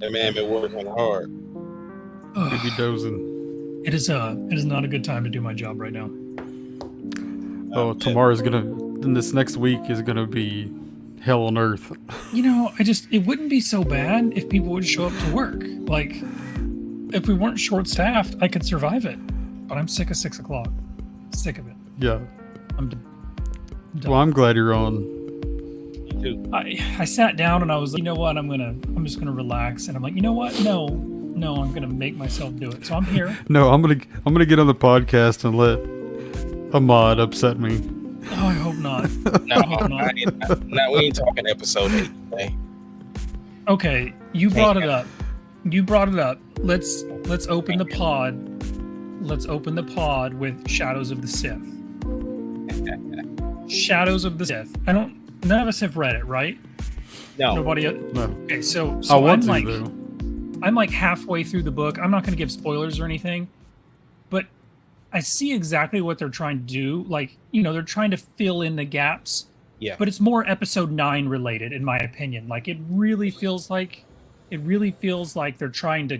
That man been working hard. Could be dozing. It is not a good time to do my job right now. Oh, tomorrow's then this next week is gonna be hell on earth. You know, it wouldn't be so bad if people would show up to work. Like, if we weren't short-staffed, I could survive it. But I'm sick of 6 o'clock. Sick of it. Yeah. I'm done. Well, I'm glad you're on. Me too. I sat down and I was like, you know what? I'm just gonna relax. And I'm like, you know what? No, I'm gonna make myself do it. So I'm here. No, I'm gonna get on the podcast and let Ahmad upset me. Oh, I hope not. No, no, we ain't talking episode 8 today. Okay, you brought it up. Let's open the pod. Let's open the pod with Shadows of the Sith. Shadows of the Sith. None of us have read it, right? No. Nobody. No. Okay, so I want I'm to, like, though. I'm like halfway through the book. I'm not going to give spoilers or anything, but I see exactly what they're trying to do. Like, you know, they're trying to fill in the gaps. Yeah. But it's more episode 9 related, in my opinion. Like, it really feels like they're trying to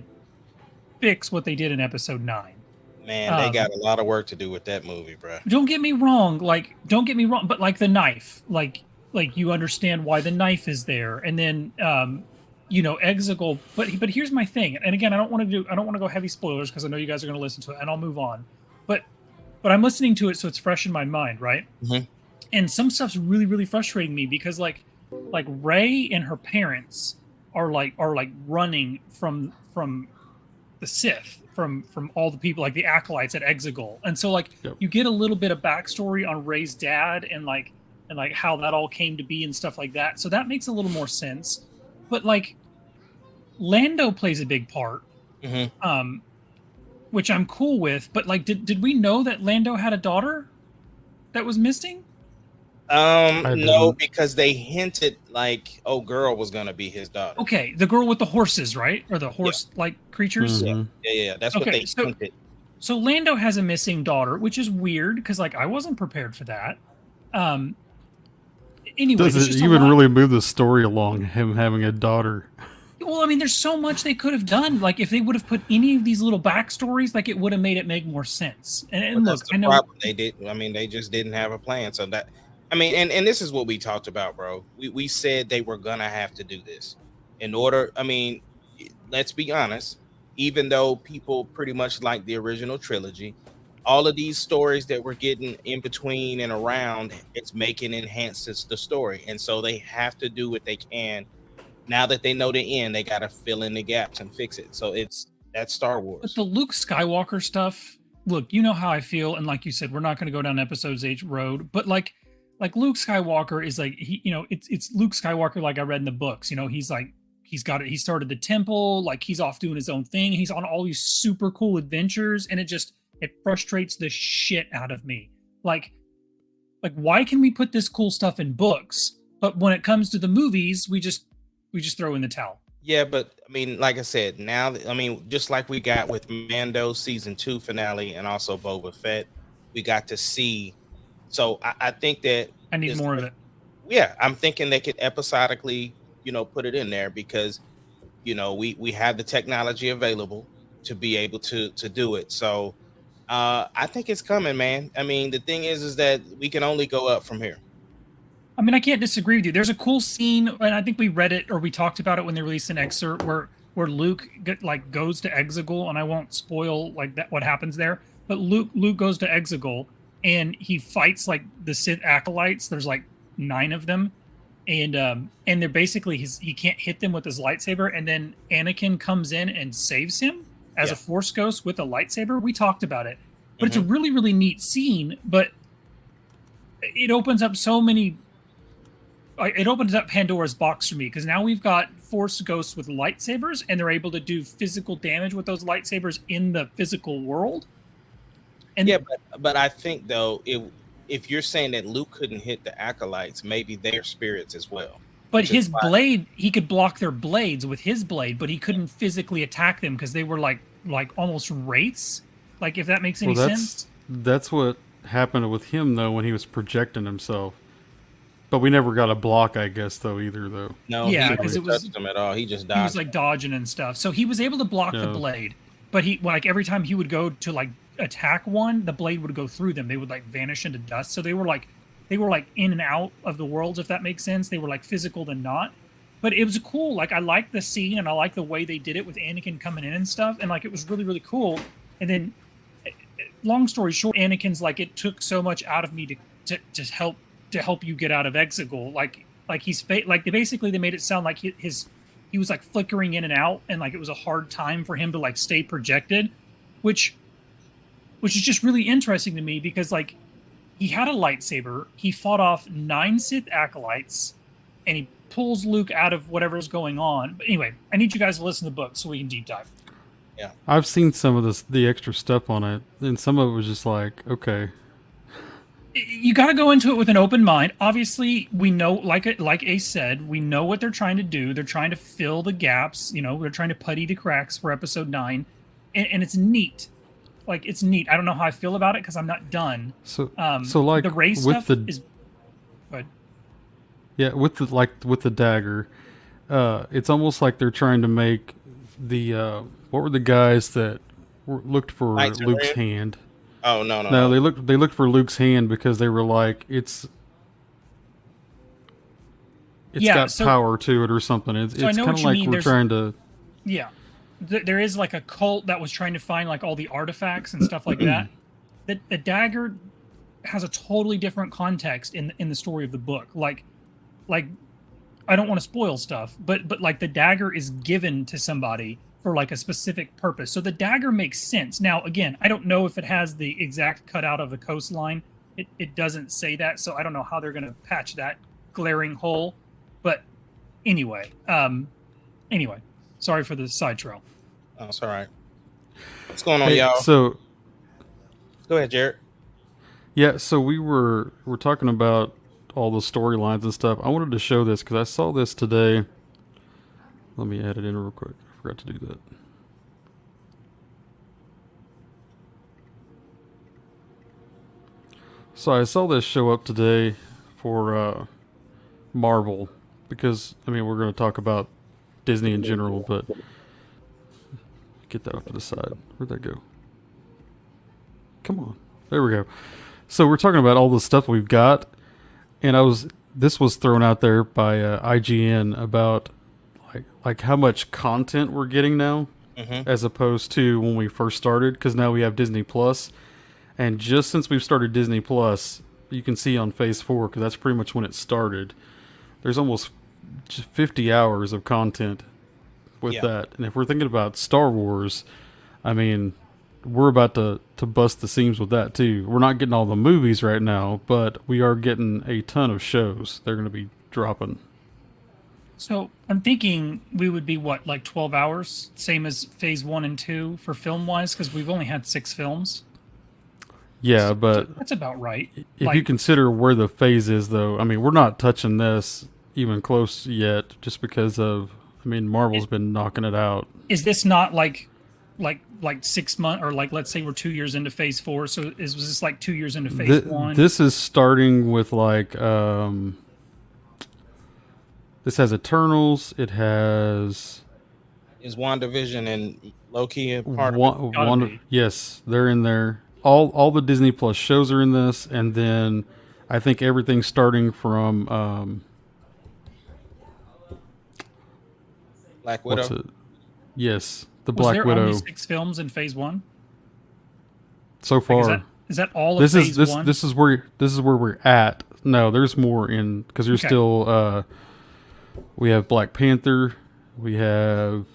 fix what they did in episode 9. Man, they got a lot of work to do with that movie, bro. Don't get me wrong, but like the knife, like you understand why the knife is there, and then you know, Exegol. But here's my thing, and again, I don't want to go heavy spoilers because I know you guys are going to listen to it, and I'll move on. But I'm listening to it, so it's fresh in my mind, right? Mm-hmm. And some stuff's really, really frustrating me because like Rey and her parents are running from the Sith, from all the people, like the acolytes at Exegol. And so like you get a little bit of backstory on Rey's dad and like how that all came to be and stuff like that. So that makes a little more sense. But like Lando plays a big part. Mm-hmm. Which I'm cool with, but like did we know that Lando had a daughter that was missing? No, because they hinted like, oh, girl was gonna be his daughter. Okay, the girl with the horses, right? Or the horse-like creatures? Mm-hmm. Yeah. That's what they hinted. So Lando has a missing daughter, which is weird because like I wasn't prepared for that. Anyway, does it even really move the story along, him having a daughter? Well, I mean, there's so much they could have done. Like if they would have put any of these little backstories, like it would have made it make more sense. And look, I know problem. They did. I mean, they just didn't have a plan. So that. I mean, and this is what we talked about, bro. We said they were gonna have to do this in order. I mean, let's be honest. Even though people pretty much like the original trilogy, all of these stories that we're getting in between and around, it's making enhances the story, and so they have to do what they can. Now that they know the end, they got to fill in the gaps and fix it. So that's Star Wars. But the Luke Skywalker stuff. Look, you know how I feel, and like you said, we're not going to go down episodes 8 road, but like Luke Skywalker is like it's Luke Skywalker like I read in the books. You know, he's like he started the temple, like he's off doing his own thing. He's on all these super cool adventures, and it frustrates the shit out of me. Like why can we put this cool stuff in books, but when it comes to the movies, we just throw in the towel? Yeah, but I mean, like I said, now I mean, just like we got with Mando season 2 finale and also Boba Fett, we got to see. So I think that I need more of it. Yeah, I'm thinking they could episodically, put it in there because, we have the technology available to be able to do it. So I think it's coming, man. I mean, the thing is that we can only go up from here. I mean, I can't disagree with you. There's a cool scene, and I think we read it or we talked about it when they released an excerpt where Luke goes to Exegol, and I won't spoil what happens there. But Luke goes to Exegol. And he fights like the Sith acolytes. There's like 9 of them, and they're basically he can't hit them with his lightsaber. And then Anakin comes in and saves him as a Force ghost with a lightsaber. We talked about it, but it's a really, really neat scene. But it opens up so many. It opens up Pandora's box for me because now we've got Force ghosts with lightsabers, and they're able to do physical damage with those lightsabers in the physical world. And yeah, but I think though, if you're saying that Luke couldn't hit the acolytes, maybe their spirits as well. But his blade, he could block their blades with his blade, but he couldn't physically attack them because they were like almost wraiths. Like, if that makes any sense. That's what happened with him though when he was projecting himself. But we never got a block, I guess, though, either, though. No, Yeah, he because didn't it was touch him at all. He just he was dodged. like dodging and stuff. So he was able to block the blade, but he like every time he would go to like attack one, the blade would go through them. They would like vanish into dust. So they were like in and out of the worlds, if that makes sense. They were like physical than not. But it was cool. Like I liked the scene and I liked the way they did it with Anakin coming in and stuff. And like it was really, really cool. And then long story short, Anakin's like it took so much out of me to help you get out of Exegol. Like he's like they made it sound like he was like flickering in and out, and like it was a hard time for him to like stay projected, which is just really interesting to me because like he had a lightsaber, he fought off 9 Sith acolytes, and he pulls Luke out of whatever's going on. But anyway, I need you guys to listen to the book so we can deep dive. Yeah, I've seen some of the extra stuff on it, and some of it was just like, okay. You got to go into it with an open mind. Obviously, we know, like Ace said, we know what they're trying to do. They're trying to fill the gaps. You know, they're trying to putty the cracks for episode 9, and it's neat. Like it's neat. I don't know how I feel about it because I'm not done. So like the race stuff is. But yeah, with the dagger, it's almost like they're trying to make the what were the guys that looked for Luke's hand? Oh no. No, they looked for Luke's hand because they were like it's got power to it or something. It's kind of like we're trying to. Yeah, there is like a cult that was trying to find like all the artifacts and stuff like that. The dagger has a totally different context in the story of the book. Like I don't want to spoil stuff, but like the dagger is given to somebody for like a specific purpose. So the dagger makes sense. Now, again, I don't know if it has the exact cutout of the coastline. It doesn't say that, so I don't know how they're going to patch that glaring hole. But anyway, sorry for the side trail. Oh, it's all right. What's going on, y'all? So, go ahead, Jared. Yeah, so we're talking about all the storylines and stuff. I wanted to show this because I saw this today. Let me add it in real quick. I forgot to do that. So I saw this show up today for Marvel because, I mean, we're going to talk about Disney in general, but get that off to the side. Where'd that go? Come on. There we go. So we're talking about all the stuff we've got, and this was thrown out there by IGN about like how much content we're getting now, as opposed to when we first started, because now we have Disney Plus, and just since we've started Disney Plus, you can see on Phase 4, because that's pretty much when it started, there's almost 50 hours of content with that. And if we're thinking about Star Wars, I mean, we're about to bust the seams with that too. We're not getting all the movies right now, but we are getting a ton of shows they're going to be dropping. So I'm thinking we would be like 12 hours, same as Phase 1 and 2 for film-wise, because we've only had 6 films. Yeah, so but that's about right. If you consider where the phase is, though, I mean, we're not touching this even close yet, just because of, I mean, Marvel's been knocking it out. Is this not like 6 months, or like let's say we're 2 years into Phase 4? So was this like 2 years into Phase 1? This is starting with like this has Eternals. It has is WandaVision and Loki a part of it? Yes, they're in there. All the Disney Plus shows are in this, and then I think everything's starting from Black Widow. What's it? Yes, the Was Black there Widow. only 6 films in Phase 1 so far? Like, is that all of Phase 1? This is where we're at. No, there's more in, because there's still we have Black Panther. We have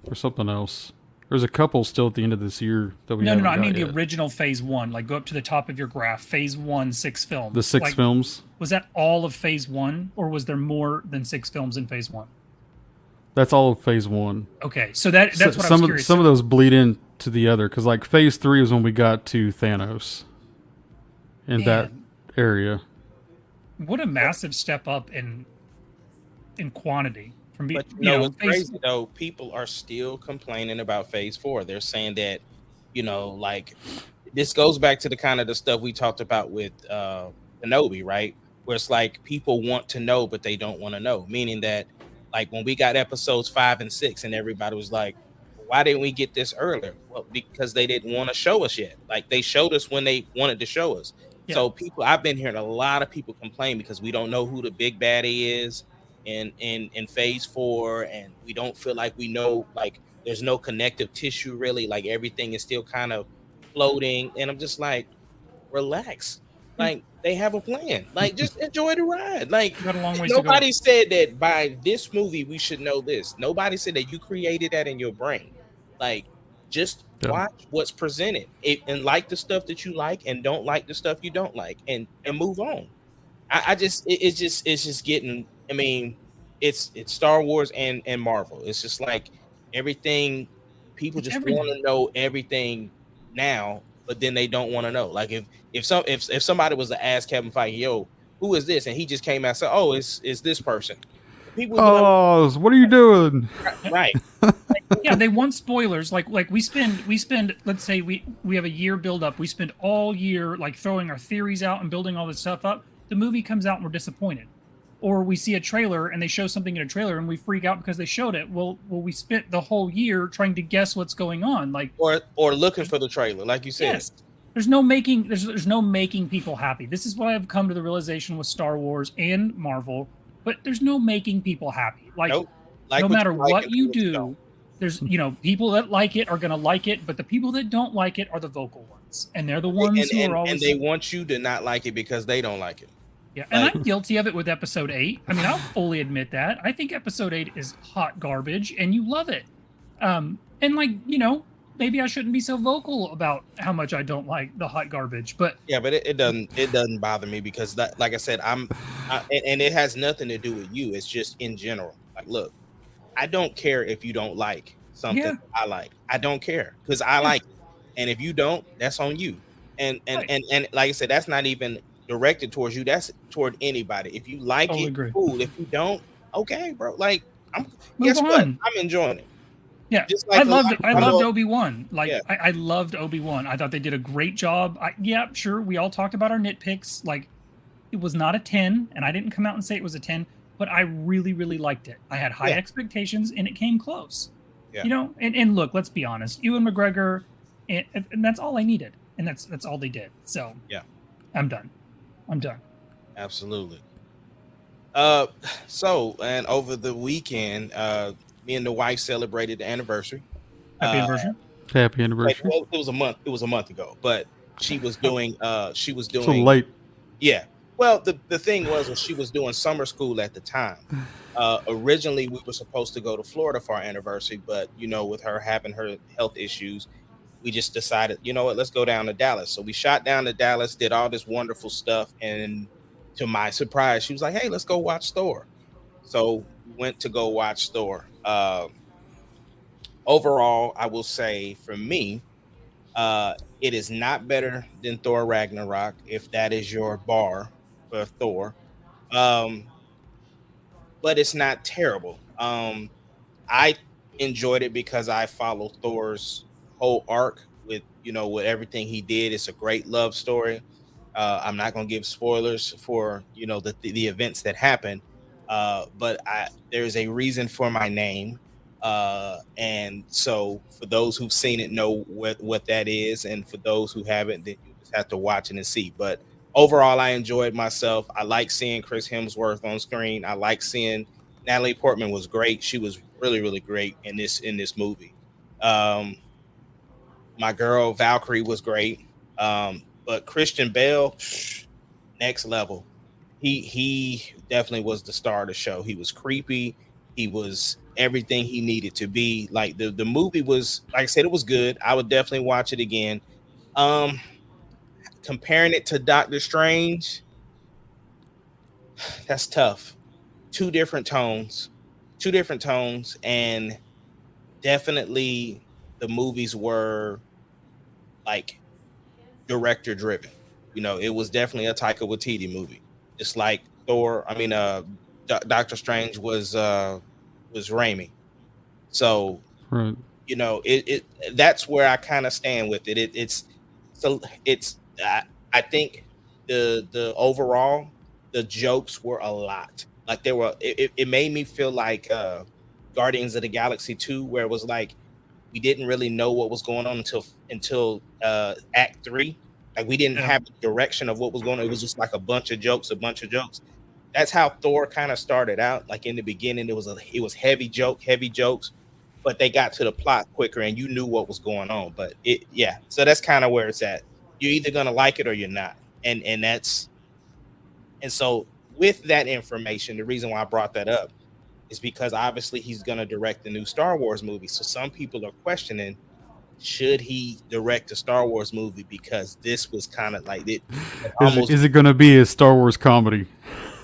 there's something else. There's a couple still at the end of this year that we No, I mean yet. the original Phase 1. Like, go up to the top of your graph. Phase 1, 6 films. The 6 films. Was that all of Phase 1, or was there more than 6 films in Phase 1? That's all of Phase 1. Okay, so that's what I was curious. Some of those bleed into the other, because like Phase 3 is when we got to Thanos. In that area. What a massive step up in quantity. But it's crazy though. People are still complaining about Phase 4. They're saying that, like this goes back to the kind of the stuff we talked about with Kenobi, right? where it's like people want to know, but they don't want to know. Meaning that, like when we got episodes 5 and 6, and everybody was like, "Why didn't we get this earlier?" Well, because they didn't want to show us yet. Like they showed us when they wanted to show us. Yeah. So people, I've been hearing a lot of people complain because we don't know who the big baddie is in phase 4, and we don't feel like we know, like there's no connective tissue really. Like everything is still kind of floating, and I'm just like, relax. Yeah. Like they have a plan. Like just enjoy the ride. Like We got a long ways to go. nobody said that by this movie we should know this. Nobody said that you created that in your brain. Like just Yeah. watch what's presented and like the stuff that you like and don't like the stuff you don't like and move on. I just it's just getting. I mean, it's Star Wars and Marvel. It's just like everything. People It's just everything. want to know everything now, but then they don't want to know. Like if somebody was to ask Kevin Feige, "Yo, who is this?" and he just came out and said, "Oh, it's this person," people would be like, Oh, what are you doing? "Right, Yeah, they want spoilers. Like we spend. Let's say we have a year build up. We spend all year like throwing our theories out and building all this stuff up. The movie comes out and we're disappointed, or we see a trailer and they show something in a trailer and we freak out because they showed it. Well, we spent the whole year trying to guess what's going on. Like or looking for the trailer," like you said. yes, there's no making people happy. This is what I've come to the realization with Star Wars and Marvel. But there's no making people happy. Like Nope. Like no what matter you like what and you what you do, don't. there's people that like it are gonna like it, but the people that don't like it are the vocal ones, and they're the ones who are And always they want you to not like it because they don't like it. yeah. And like- I'm guilty of it with Episode 8. I mean, I'll fully admit that. I think Episode 8 is hot garbage, and you love it. And like maybe I shouldn't be so vocal about how much I don't like the hot garbage, but Yeah, but it doesn't bother me because that, like I said, and it has nothing to do with you. It's just in general. Like, look, I don't care if you don't like something Yeah. I like. I don't care because I Yeah. like it. And if you don't, that's on you. Right. And like I said, that's not even directed towards you. That's toward anybody. If you like Totally it, agree. cool. If you don't, okay, bro. Like Move guess what? on. I'm enjoying it. Yeah, Just like I a loved lot- I I loved know- Obi-Wan. Like Yeah. I loved Obi-Wan. I thought they did a great job. Yeah, sure, we all talked about our nitpicks. Like it was not a 10, and I didn't come out and say it was a 10, but I really, really liked it. I had high Yeah. expectations, and it came close. Yeah. And look, let's be honest. Ewan McGregor, and that's all I needed, and that's all they did. So Yeah. I'm done. Absolutely. So and over the weekend, me and the wife celebrated the anniversary. Happy Uh, anniversary. Happy Like, anniversary. well, it was a month. It was a month ago, but she was doing. So late. Yeah. Well, the thing was she was doing summer school at the time. Originally, we were supposed to go to Florida for our anniversary, but with her having her health issues, we just decided, you know what, let's go down to Dallas. So we shot down to Dallas, did all this wonderful stuff, and to my surprise, she was like, "Hey, let's go watch Thor." So we went to go watch Thor. Overall, I will say for me, it is not better than Thor Ragnarok, if that is your bar for Thor. Um, but it's not terrible. I enjoyed it because I followed Thor's whole arc with everything he did. It's a great love story. I'm not going to give spoilers for the events that happen, but there's a reason for my name, and so for those who've seen it know what that is, and for those who haven't, then you just have to watch it and see. But overall, I enjoyed myself. I like seeing Chris Hemsworth on screen. I like seeing Natalie Portman was great. She was really, really great in this movie. Um, my girl Valkyrie was great. But Christian Bale, next level. He definitely was the star of the show. He was creepy. He was everything he needed to be. Like the movie was, like I said, it was good. I would definitely watch it again. Um, Comparing it to Doctor Strange, that's tough. Two different tones, and definitely the movies were like director driven. It was definitely a Taika Waititi movie. It's like Thor. I mean, Doctor Strange was Raimi. So Right. it that's where I kind of stand with it. It's I think the overall the jokes were a lot. Like they were, it made me feel like Guardians of the Galaxy 2, where it was like we didn't really know what was going on until Act 3. Like we didn't Yeah. have the direction of what was going on. It was just like a bunch of jokes, a bunch of jokes. That's how Thor kind of started out. Like in the beginning, it was heavy jokes, but they got to the plot quicker and you knew what was going on. But yeah. So that's kind of where it's at. You're either gonna like it or you're not. And that's and so with that information, the reason why I brought that up is because obviously he's gonna direct the new Star Wars movie. So some people are questioning, should he direct a Star Wars movie, because this was kind of like it almost Is it going to be a Star Wars comedy?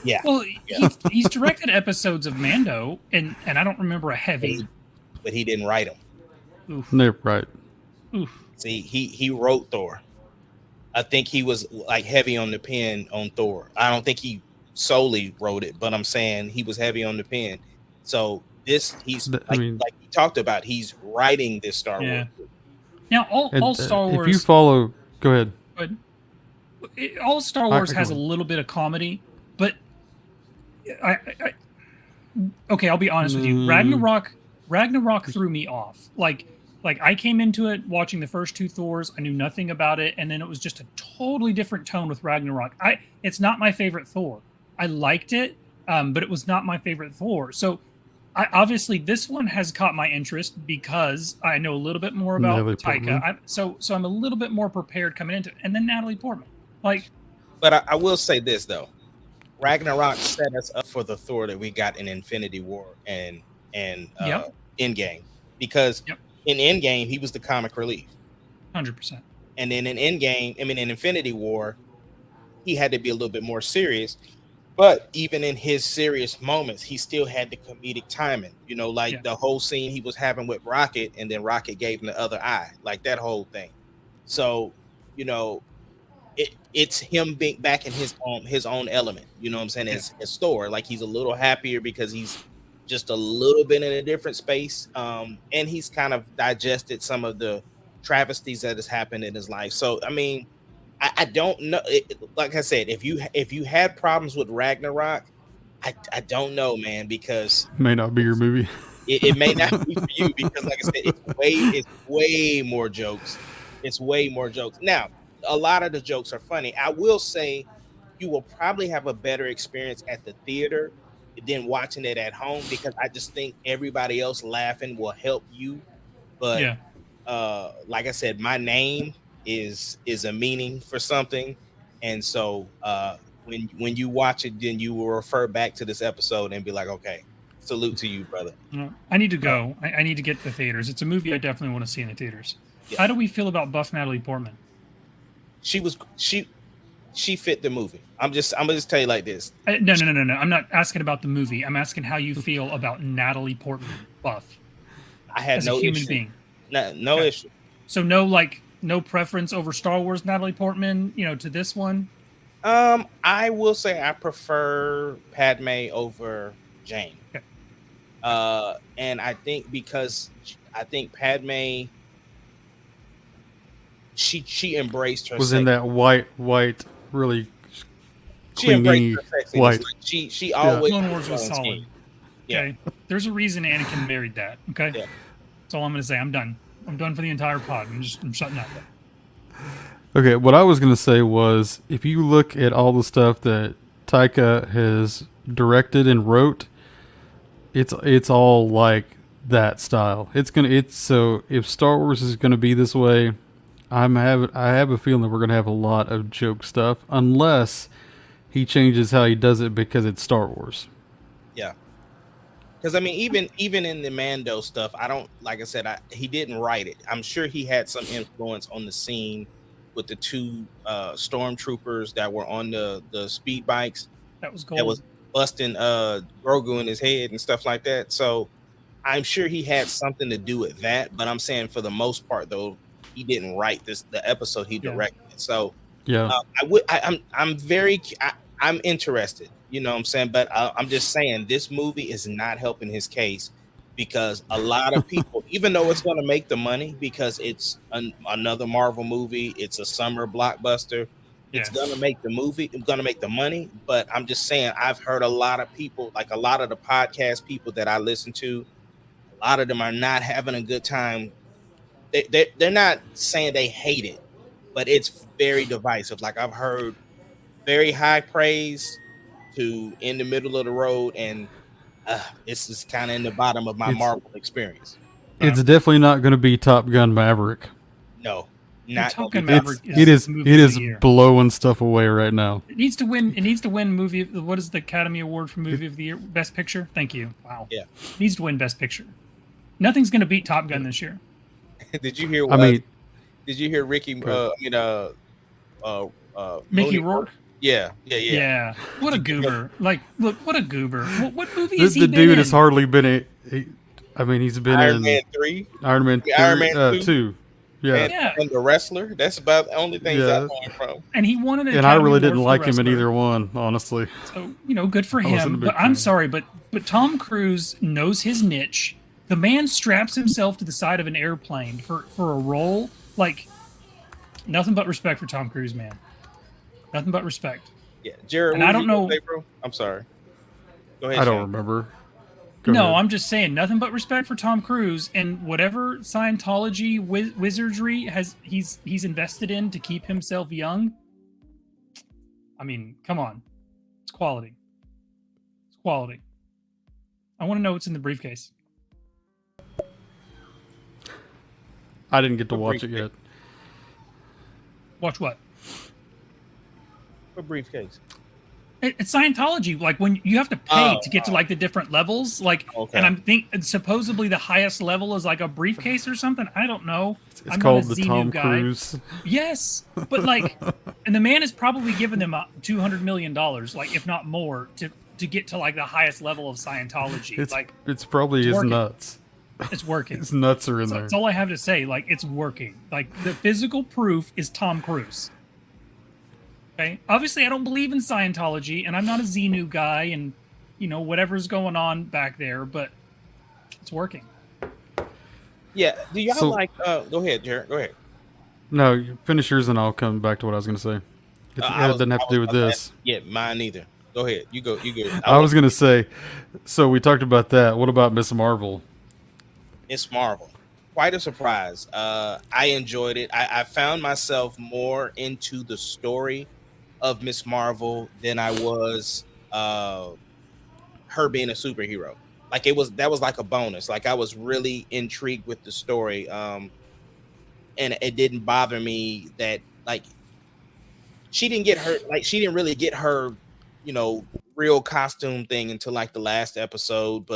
yeah. Well, Yeah. he's directed episodes of Mando, and I don't remember a heavy. But he didn't write them. Oof, No, right. oof. See, he wrote Thor. I think he was like heavy on the pen on Thor. I don't think he solely wrote it, but I'm saying he was heavy on the pen. So he's I mean, like he talked about, he's writing this Star Yeah. Wars. Now, all Star Wars. If you follow, go ahead. But all Star Wars has a little bit of comedy, but okay, I'll be honest with you. Ragnarok threw me off. Like I came into it watching the first two Thors. I knew nothing about it, and then it was just a totally different tone with Ragnarok. It's not my favorite Thor. I liked it, but it was not my favorite Thor. So obviously this one has caught my interest because I know a little bit more about Natalie Taika. Portman. So I'm a little bit more prepared coming into it. And then Natalie Portman. Like, But I will say this though. Ragnarok set us up for the Thor that we got in Infinity War and Yep. Endgame. Because Yep. in Endgame, he was the comic relief. 100%. And then in Infinity War, he had to be a little bit more serious. But even in his serious moments, he still had the comedic timing. You know, like Yeah. the whole scene he was having with Rocket, and then Rocket gave him the other eye, like that whole thing. So, you know, it's him being back in his own element. You know what I'm saying? As Thor, like he's a little happier because he's just a little bit in a different space, and he's kind of digested some of the travesties that has happened in his life. So, I mean, I don't know. Like I said, if you had problems with Ragnarok, I don't know, man, because May not be your movie. it may not be for you, because like I said, it's way more jokes. It's way more jokes. Now, a lot of the jokes are funny. I will say you will probably have a better experience at the theater than watching it at home, because I just think everybody else laughing will help you. But Yeah. like I said, my name is a meaning for something, and so when you watch it, then you will refer back to this episode and be like, okay, salute to you, brother. I need to go. I need to get to the theaters. It's a movie I definitely want to see in the theaters. Yeah. How do we feel about buff Natalie Portman? She fit the movie. I'm gonna just tell you like this. No. I'm not asking about the movie. I'm asking how you feel about Natalie Portman buff I had as no a human issue. being. No Okay. issue. So no preference over Star Wars Natalie Portman, to this one. I will say I prefer Padme over Jane. Okay. And I think because I think Padme, she embraced her. Was in that white, really She embraced clingy her sexiness. white. Like she always Clone Wars was on solid. scheme. Yeah. Okay. There's a reason Anakin married that. Okay. Yeah. That's all I'm gonna say. I'm done. I'm done for the entire pod. I'm shutting up. Okay, what I was going to say was, if you look at all the stuff that Taika has directed and wrote, it's all like that style. So if Star Wars is gonna be this way, I have a feeling that we're gonna have a lot of joke stuff, unless he changes how he does it because it's Star Wars. Yeah. Because I mean, even in the Mando stuff, I don't, like I said, he didn't write it. I'm sure he had some influence on the scene with the two stormtroopers that were on the speed bikes That was gold. that was busting Grogu in his head and stuff like that. So I'm sure he had something to do with that. But I'm saying for the most part, though, he didn't write the episode. He directed it. So Yeah. I'm interested, you know what I'm saying? But I'm just saying this movie is not helping his case, because a lot of people, even though it's going to make the money because it's another Marvel movie, it's a summer blockbuster, It's Yes. gonna make the movie, it's gonna make the money. But I'm just saying, I've heard a lot of people, like a lot of the podcast people that I listen to, a lot of them are not having a good time. They're not saying they hate it, but it's very divisive. Like I've heard very high praise to in the middle of the road, and it's just kind of in the bottom of my It's Marvel experience. Uh, it's definitely not going to be Top Gun Maverick. No, Dude, not gonna Top be Gun top. Maverick It is is movie it of is the year. blowing stuff away right now. It needs to win. It needs to win movie. What is the Academy Award for movie of the year? Best Picture. Thank you. Wow. Yeah. It needs to win Best Picture. Nothing's going to beat Top Gun this year. Did you hear? I mean, Did you hear Ricky? Go Mickey Mooney? Rourke. Yeah. Yeah. What a goober! Like, look, what a goober. What movie the has he been dude in? has hardly been he's been Iron in Man 3, Iron Man Iron Man 2. Yeah. Yeah. and the Wrestler. That's about the only things I Yeah. know him from. And he won an And Academy I really Award didn't for like him in Wrestler. either one, honestly. So, good for I wasn't a him. big But I'm fan. sorry, but Tom Cruise knows his niche. The man straps himself to the side of an airplane for a role. Like, nothing but respect for Tom Cruise, man. Nothing but respect. Yeah, Jared. And what I was don't you gonna know- say, bro? I'm sorry. Go ahead. I don't Sean. remember. Go No, ahead. I'm just saying nothing but respect for Tom Cruise and whatever Scientology wizardry he's invested in to keep himself young. I mean, come on, it's quality. It's quality. I want to know what's in the briefcase. I didn't get to watch it yet. Watch what? What briefcase? It's Scientology. Like when you have to pay to get to like the different levels. Like, Okay. and I'm supposedly the highest level is like a briefcase or something. I don't know. It's I'm called not a the Xenu Tom guy. Cruise. Yes, but like, and the man is probably given them $200 million, like if not more, to get to like the highest level of Scientology. It's probably it's his working. nuts. It's working. His nuts are in So there. that's all I have to say. Like, it's working. Like, the physical proof is Tom Cruise. Okay? Obviously, I don't believe in Scientology, and I'm not a Xenu guy, and, whatever's going on back there, but it's working. Yeah. Do y'all So- like? Go ahead, Jared. Go ahead. No, you finish yours and I'll come back to what I was going to say. It doesn't have to do with this. Yeah, mine neither. Go ahead. You go. I was going to say, so we talked about that. What about Miss Marvel? Miss Marvel. Quite a surprise. I enjoyed it. I found myself more into the story of Miss Marvel than I was her being a superhero. Like that was like a bonus. Like I was really intrigued with the story. And it didn't bother me that like she didn't get her, like she didn't really get her, real costume thing until like the last episode,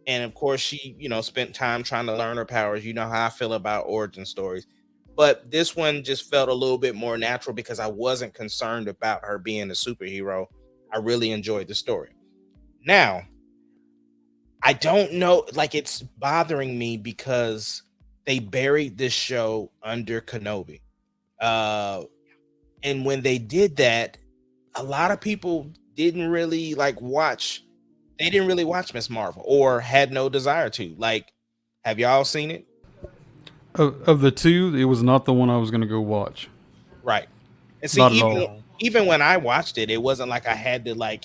and of course she, spent time trying to learn her powers. You know how I feel about origin stories. But this one just felt a little bit more natural because I wasn't concerned about her being a superhero. I really enjoyed the story. Now, I don't know, like it's bothering me because they buried this show under Kenobi. And when they did that, a lot of people didn't really watch Miss Marvel or had no desire to. Like, have y'all seen it? Of the two, it was not the one I was going to go watch. Right. And see, Not at all. even when I watched it, it wasn't like I had to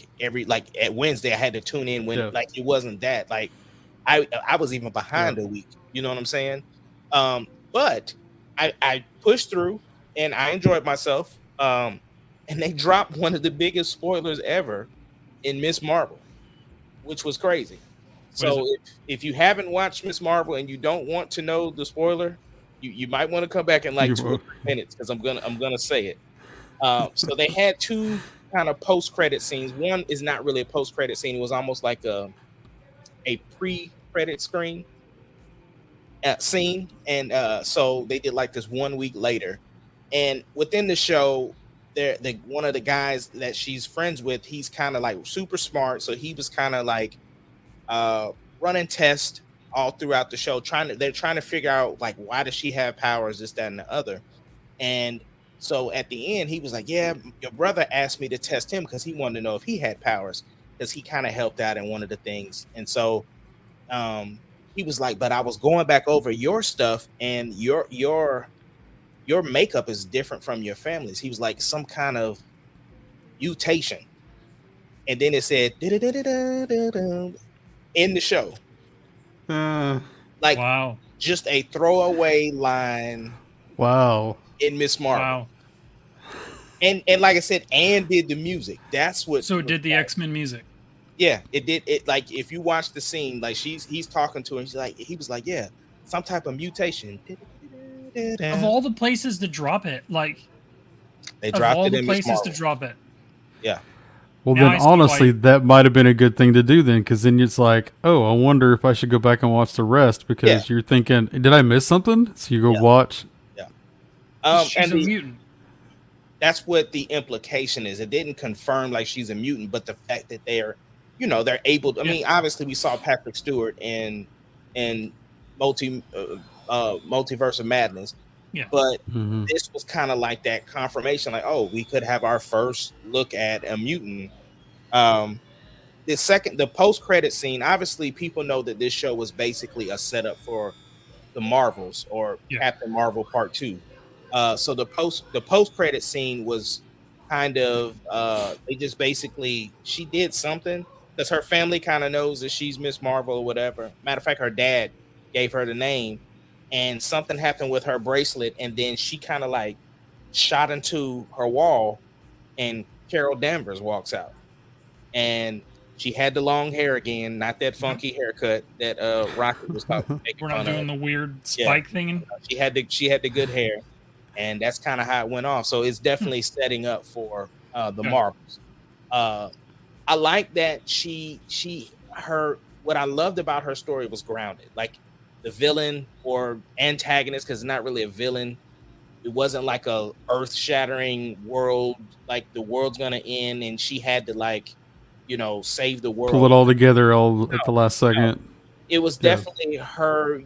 at Wednesday I had to tune in when it wasn't that. Like I was even behind a week. You know what I'm saying? But I pushed through and I enjoyed myself. And they dropped one of the biggest spoilers ever in Miss Marvel, which was crazy. So if you haven't watched Miss Marvel and you don't want to know the spoiler, you might want to come back in like 2 or 3 minutes because I'm gonna say it. So they had two kind of post-credit scenes. One is not really a post-credit scene. It was almost like a pre-credit scene. And so they did like this 1 week later. And within the show, one of the guys that she's friends with, he's kind of like super smart. So he was kind of like running tests all throughout the show, they're trying to figure out like why does she have powers, this, that, and the other. And so at the end, he was like, "Yeah, your brother asked me to test him because he wanted to know if he had powers because he kind of helped out in one of the things." And so he was like, "But I was going back over your stuff, and your your makeup is different from your family's. He was like some kind of mutation. And then it said "Du-du-du-du-du-du-du" in the show. Uh, Like Wow. just a throwaway line wow. in Miss Marvel. Wow. And like I said, and did the music. That's what So it was did the like, X-Men music. yeah, it did it. Like if you watch the scene, like he's talking to her, and she's like, he was like, yeah, some type of mutation. Of all the places to drop it, like They of dropped all it the in Miss places to Marvel. drop it. Yeah. Well, Now then I see why- honestly, that might have been a good thing to do then, because then it's like, oh, I wonder if I should go back and watch the rest because you're thinking, did I miss something? So you go watch. Yeah. She's And a mutant. that's what the implication is. It didn't confirm like she's a mutant, but the fact that they're able to, I mean, obviously we saw Patrick Stewart in Multiverse of Madness, Yeah. but Mhm. this was kind of like that confirmation, like, oh, we could have our first look at a mutant. The post-credit scene, obviously people know that this show was basically a setup for the Marvels or Yeah. Captain Marvel Part 2. So the post credit scene was kind of they just basically she did something because her family kind of knows that she's Miss Marvel or whatever. Matter of fact, her dad gave her the name, and something happened with her bracelet, and then she kind of like shot into her wall, and Carol Danvers walks out, and she had the long hair again, not that funky haircut that Rocket was making We're not fun doing of. the weird Yeah. spike thing. She had the good hair, and that's kind of how it went off. So it's definitely setting up for the Good. Marvels. Uh, I like that her what I loved about her story was grounded. Like the villain or antagonist, because it's not really a villain. It wasn't like a earth-shattering world, like the world's gonna end, and she had to like, save the Pull it world. all together all at the last No, second. it was Yeah. definitely her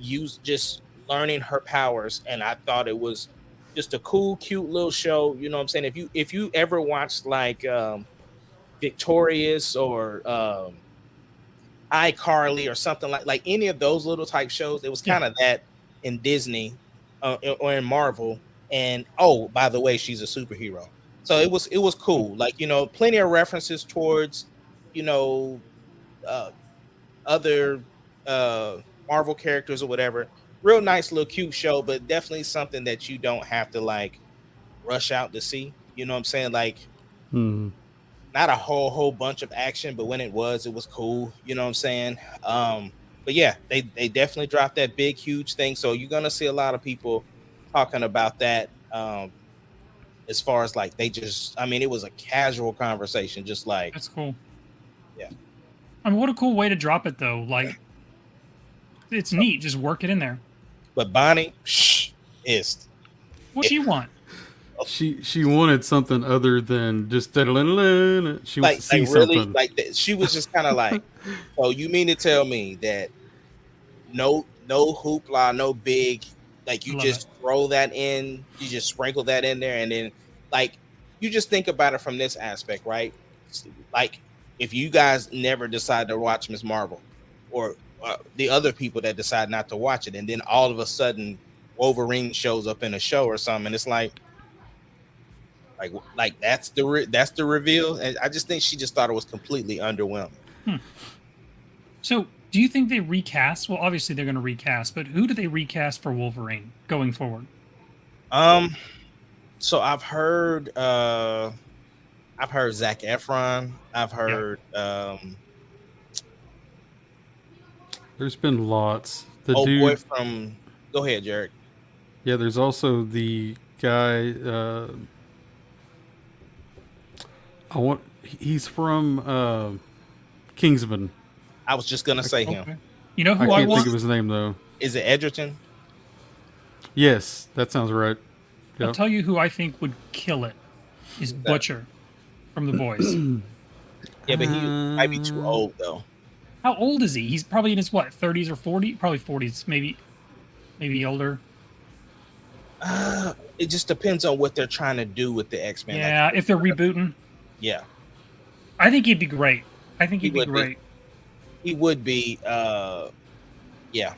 just learning her powers, and I thought it was just a cool, cute little show. You know what I'm saying? If you ever watched like Victorious or iCarly or something like any of those little type shows, it was Yeah. kind of that in Disney or in Marvel. And oh, by the way, she's a superhero, so it was cool. Like plenty of references towards you know uh, other Marvel characters or whatever. Real nice little cute show, but definitely something that you don't have to like rush out to see. You know what I'm saying? Like Hmm. not a whole bunch of action, but when it was cool. You know what I'm saying? But yeah, they definitely dropped that big huge thing. So you're gonna see a lot of people talking about that. As far as like I mean, it was a casual conversation, just like That's cool. yeah. I mean, what a cool way to drop it, though. Like, it's neat. Just work it in there. But Bonnie, is What do you want? She wanted something other than just she wants like to see really something. like she was just kind of like, so you mean to tell me that no hoopla, no big, like I you love it. just throw that in, you just sprinkle that in there, and then like you just think about it from this aspect, right? Like if you guys never decide to watch Miss Marvel, or the other people that decide not to watch it, and then all of a sudden Wolverine shows up in a show or something, and it's like that's the reveal, and I just think she just thought it was completely underwhelming. So, do you think they recast? Well, obviously they're going to recast, but who do they recast for Wolverine going forward? So I've heard Zac Efron. I've heard There's been lots. The old boy dude. from. Go ahead, Jared. Yeah, there's also the guy. He's from Kingsman. I was just gonna say him. Okay. You know I who I can't think want? of his name though. Is it Edgerton? Yes, that sounds right. I'll Yep. tell you who I think would kill it. Is Butcher from The Boys. Yeah, but he might be too old though. How old is he? He's probably in his what, 30s or 40s? Probably 40s, maybe older. It just depends on what they're trying to do with the X-Men. Yeah, if they're rebooting, Yeah, I think he'd be great. I think He he'd be would be. great. he would be. Yeah,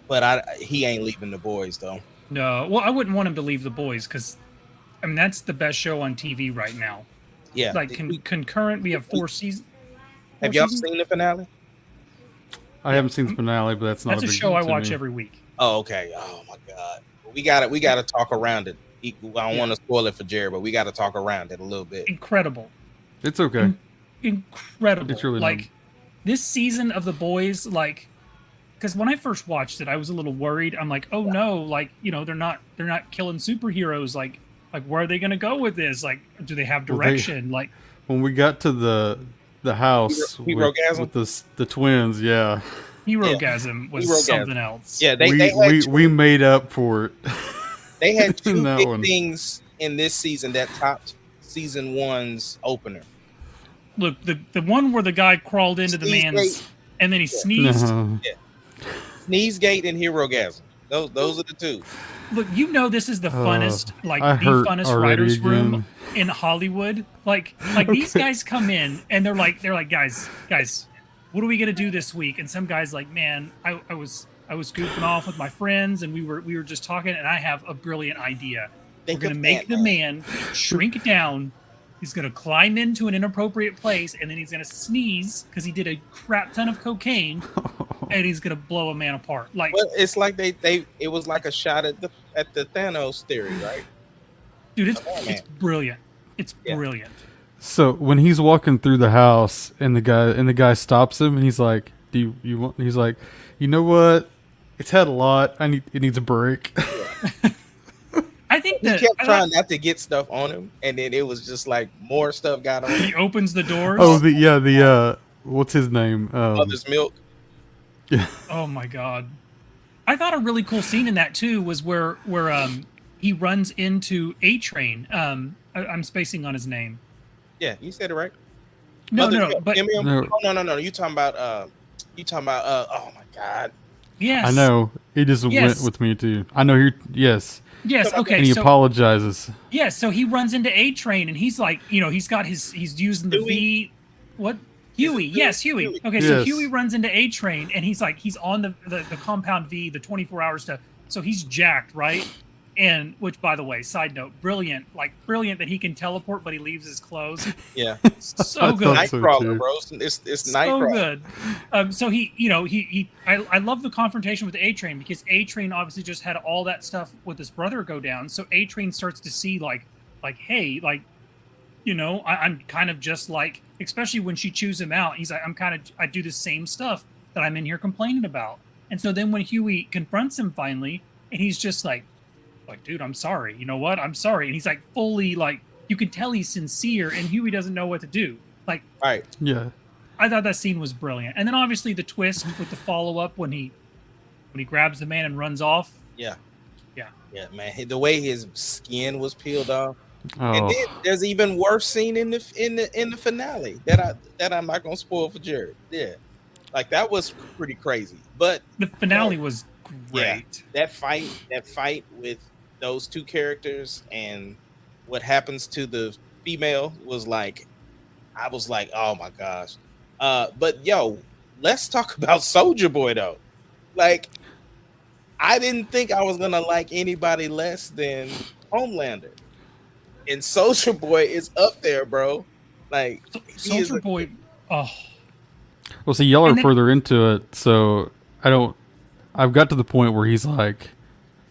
but he ain't leaving the boys though. No, well, I wouldn't want him to leave The Boys because, I mean, that's the best show on TV right now. Yeah. Like concurrent, we have four seasons. Have y'all seen the finale? I haven't seen the finale, but that's not That's a a big show deal I to watch me. every week. Oh, okay. Oh my god. We gotta talk around it. I don't want to spoil it for Jared, but we got to talk around it a little bit. Incredible. It's okay. Incredible. It's really like not. this season of The Boys, like, because when I first watched it, I was a little worried. I'm like, oh no, like, you know, they're not killing superheroes. Like where are they gonna go with this? Like, do they have direction? Like, when we got to the house with the twins, yeah. Hero-gasm was something else. Yeah, we made up for it. They had two big things in this season that topped season 1's opener. Look, the one where the guy crawled into the man's and then he sneezed. Yeah. Sneezegate and Hero-gasm. Those are the two. Look, you know this is the funnest, like the funnest writers' room in Hollywood. Like these guys come in and they're like, guys, what are we gonna do this week? And some guy's like, man, I was goofing off with my friends and we were just talking, and I have a brilliant idea. We're gonna make the man shrink down. He's gonna climb into an inappropriate place, and then he's gonna sneeze because he did a crap ton of cocaine, and he's gonna blow a man apart. Like, well, it's like it was like a shot at the Thanos theory, right? Dude, it's brilliant. It's brilliant. So when he's walking through the house and the guy stops him and he's like, "Do you want?" He's like, "You know what? It's had a lot. It needs a break." I think he kept trying not to get stuff on him, and then it was just like more stuff got on him. He opens the doors. Oh, what's his name? Mother's Milk. Yeah. Oh my god. I thought a really cool scene in that too was where he runs into A-Train. I'm spacing on his name. Yeah, you said it right. No, but no. You talking about oh my god. Yes. I know. He just went with me too. I know Yes, okay. And he apologizes. Yes, so he runs into A-Train and he's like, you know, he's using the V. What? Huey. Yes, Huey. Okay, so Huey runs into A-Train and he's on the compound V, the 24 hour stuff. So he's jacked, right? And which, by the way, side note, brilliant that he can teleport, but he leaves his clothes. Yeah, so good. Nightcrawler, bro. It's Nightcrawler. So good. So I love the confrontation with A-Train because A-Train obviously just had all that stuff with his brother go down. So A-Train starts to see like, hey, like, you know, I'm kind of just like, especially when she chews him out. He's like, I do the same stuff that I'm in here complaining about. And so then when Huey confronts him finally, and he's just like, dude, I'm sorry. You know what? I'm sorry. And he's like fully like, you can tell he's sincere, and Huey doesn't know what to do. Like, right. Yeah. I thought that scene was brilliant. And then obviously the twist with the follow-up when he grabs the man and runs off. Yeah. Yeah. Yeah, man. The way his skin was peeled off. Oh. And then there's even worse scene in the finale that I'm not gonna spoil for Jared. Yeah. Like that was pretty crazy. But the finale was great. Yeah, that fight with those two characters and what happens to the female was like, I was like, oh my gosh. But yo, let's talk about Soldier Boy though. Like, I didn't think I was gonna like anybody less than Homelander, and Soldier Boy is up there, bro. Like, Soldier Boy. Oh. Well, see, y'all are further into it, so I've got to the point where he's like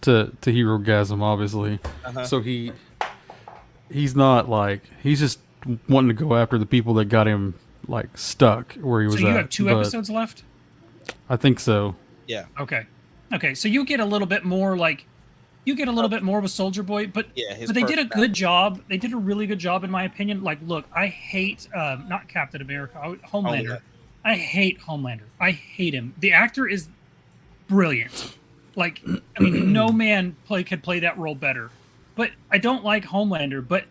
to Hero-gasm, obviously. So he's not like, he's just wanting to go after the people that got him like stuck where he was at. So you have 2 episodes left? I think so. Yeah. Okay. So you get a little bit more with Soldier Boy, but they did a good job. They did a really good job in my opinion. Like, look, I hate not Captain America, Homelander. I hate Homelander. I hate him. The actor is brilliant. Like, I mean, no man could play that role better. But I don't like Homelander, but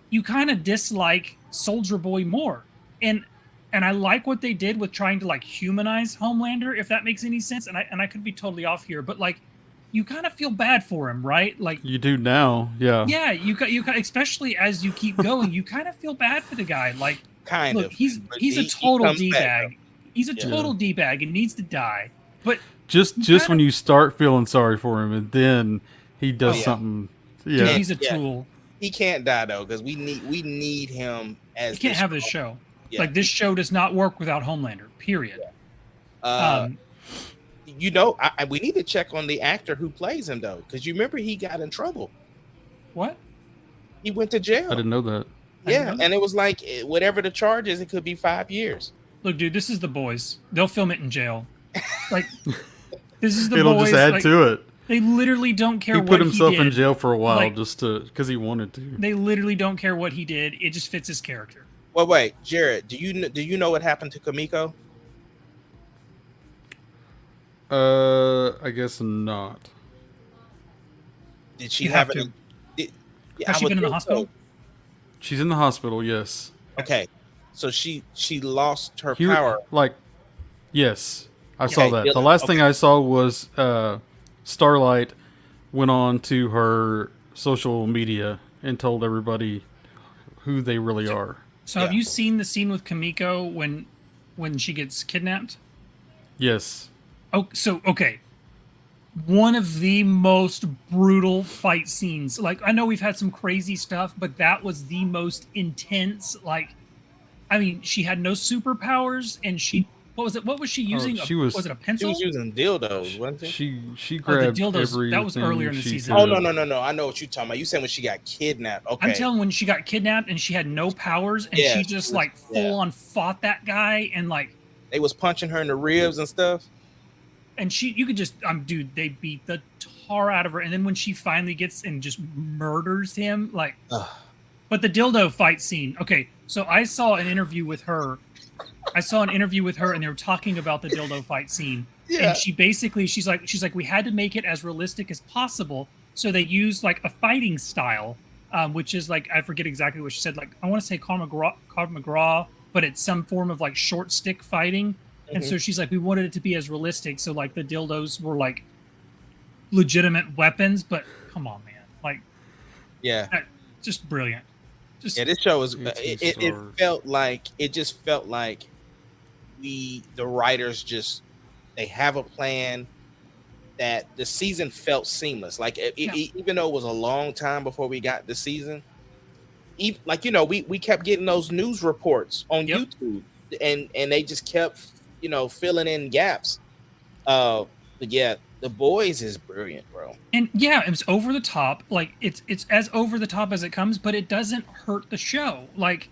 you kind of dislike Soldier Boy more. And I like what they did with trying to like humanize Homelander, if that makes any sense. And I could be totally off here, but like, you kind of feel bad for him, right? Like, you do now, yeah. Yeah, you especially as you keep going, you kind of feel bad for the guy. Like, look, he's a total D-bag. He's a total D-bag and needs to die. But just when you start feeling sorry for him, and then he does yeah. something. Dude, Yeah, he's a Yeah. tool. He can't die though, because we need him as. He can't have this show. Yeah. Like this show does not work without Homelander. Period. You know, we need to check on the actor who plays him though, because you remember he got in trouble. What? He went to jail. I didn't know that. Yeah, and it was like whatever the charge is, it could be 5 years. Look, dude, this is The Boys. They'll film it in jail. Like, this is The It'll Boys. just add like, to it. They literally don't care He what put himself he did. in jail for a while Like, just because he wanted to. They literally don't care what he did. It just fits his character. Well, wait, Jared, do you know what happened to Kamiko? I guess not. Did she You have have it? Has she been in the hospital? She's in the hospital. Yes. Okay, so she lost her power. Like, yes, I saw Okay, that. The last thing I saw was Starlight went on to her social media and told everybody who they really are. So have you seen the scene with Kamiko when she gets kidnapped? Yes. Oh, so okay. One of the most brutal fight scenes. Like, I know we've had some crazy stuff, but that was the most intense. Like, I mean, she had no superpowers, and what was it? What was she using? Was it a pencil? She was using dildos, wasn't she? She grabbed the dildos. everything. That was earlier in the season. Oh no! I know what you're talking about. You said when she got kidnapped. Okay. I'm telling when she got kidnapped and she had no powers, and she just like full on fought that guy, and like they was punching her in the ribs and stuff. And you could just, dude, they beat the tar out of her. And then when she finally gets and just murders him, like, but the dildo fight scene. Okay, so I saw an interview with her. And they were talking about the dildo fight scene. Yeah. And she's like, we had to make it as realistic as possible. So they used like a fighting style, which is like, I forget exactly what she said. Like, I want to say Carl McGraw, but it's some form of like short stick fighting. And so she's like, we wanted it to be as realistic. So like the dildos were like legitimate weapons, but come on, man. Like, just brilliant. This show is, it felt like the writers they have a plan that the season felt seamless. Like even though it was a long time before we got the season, we kept getting those news reports on YouTube and they just kept, filling in gaps. But yeah, The Boys is brilliant, bro. And yeah, it's over the top. Like it's as over the top as it comes, but it doesn't hurt the show. Like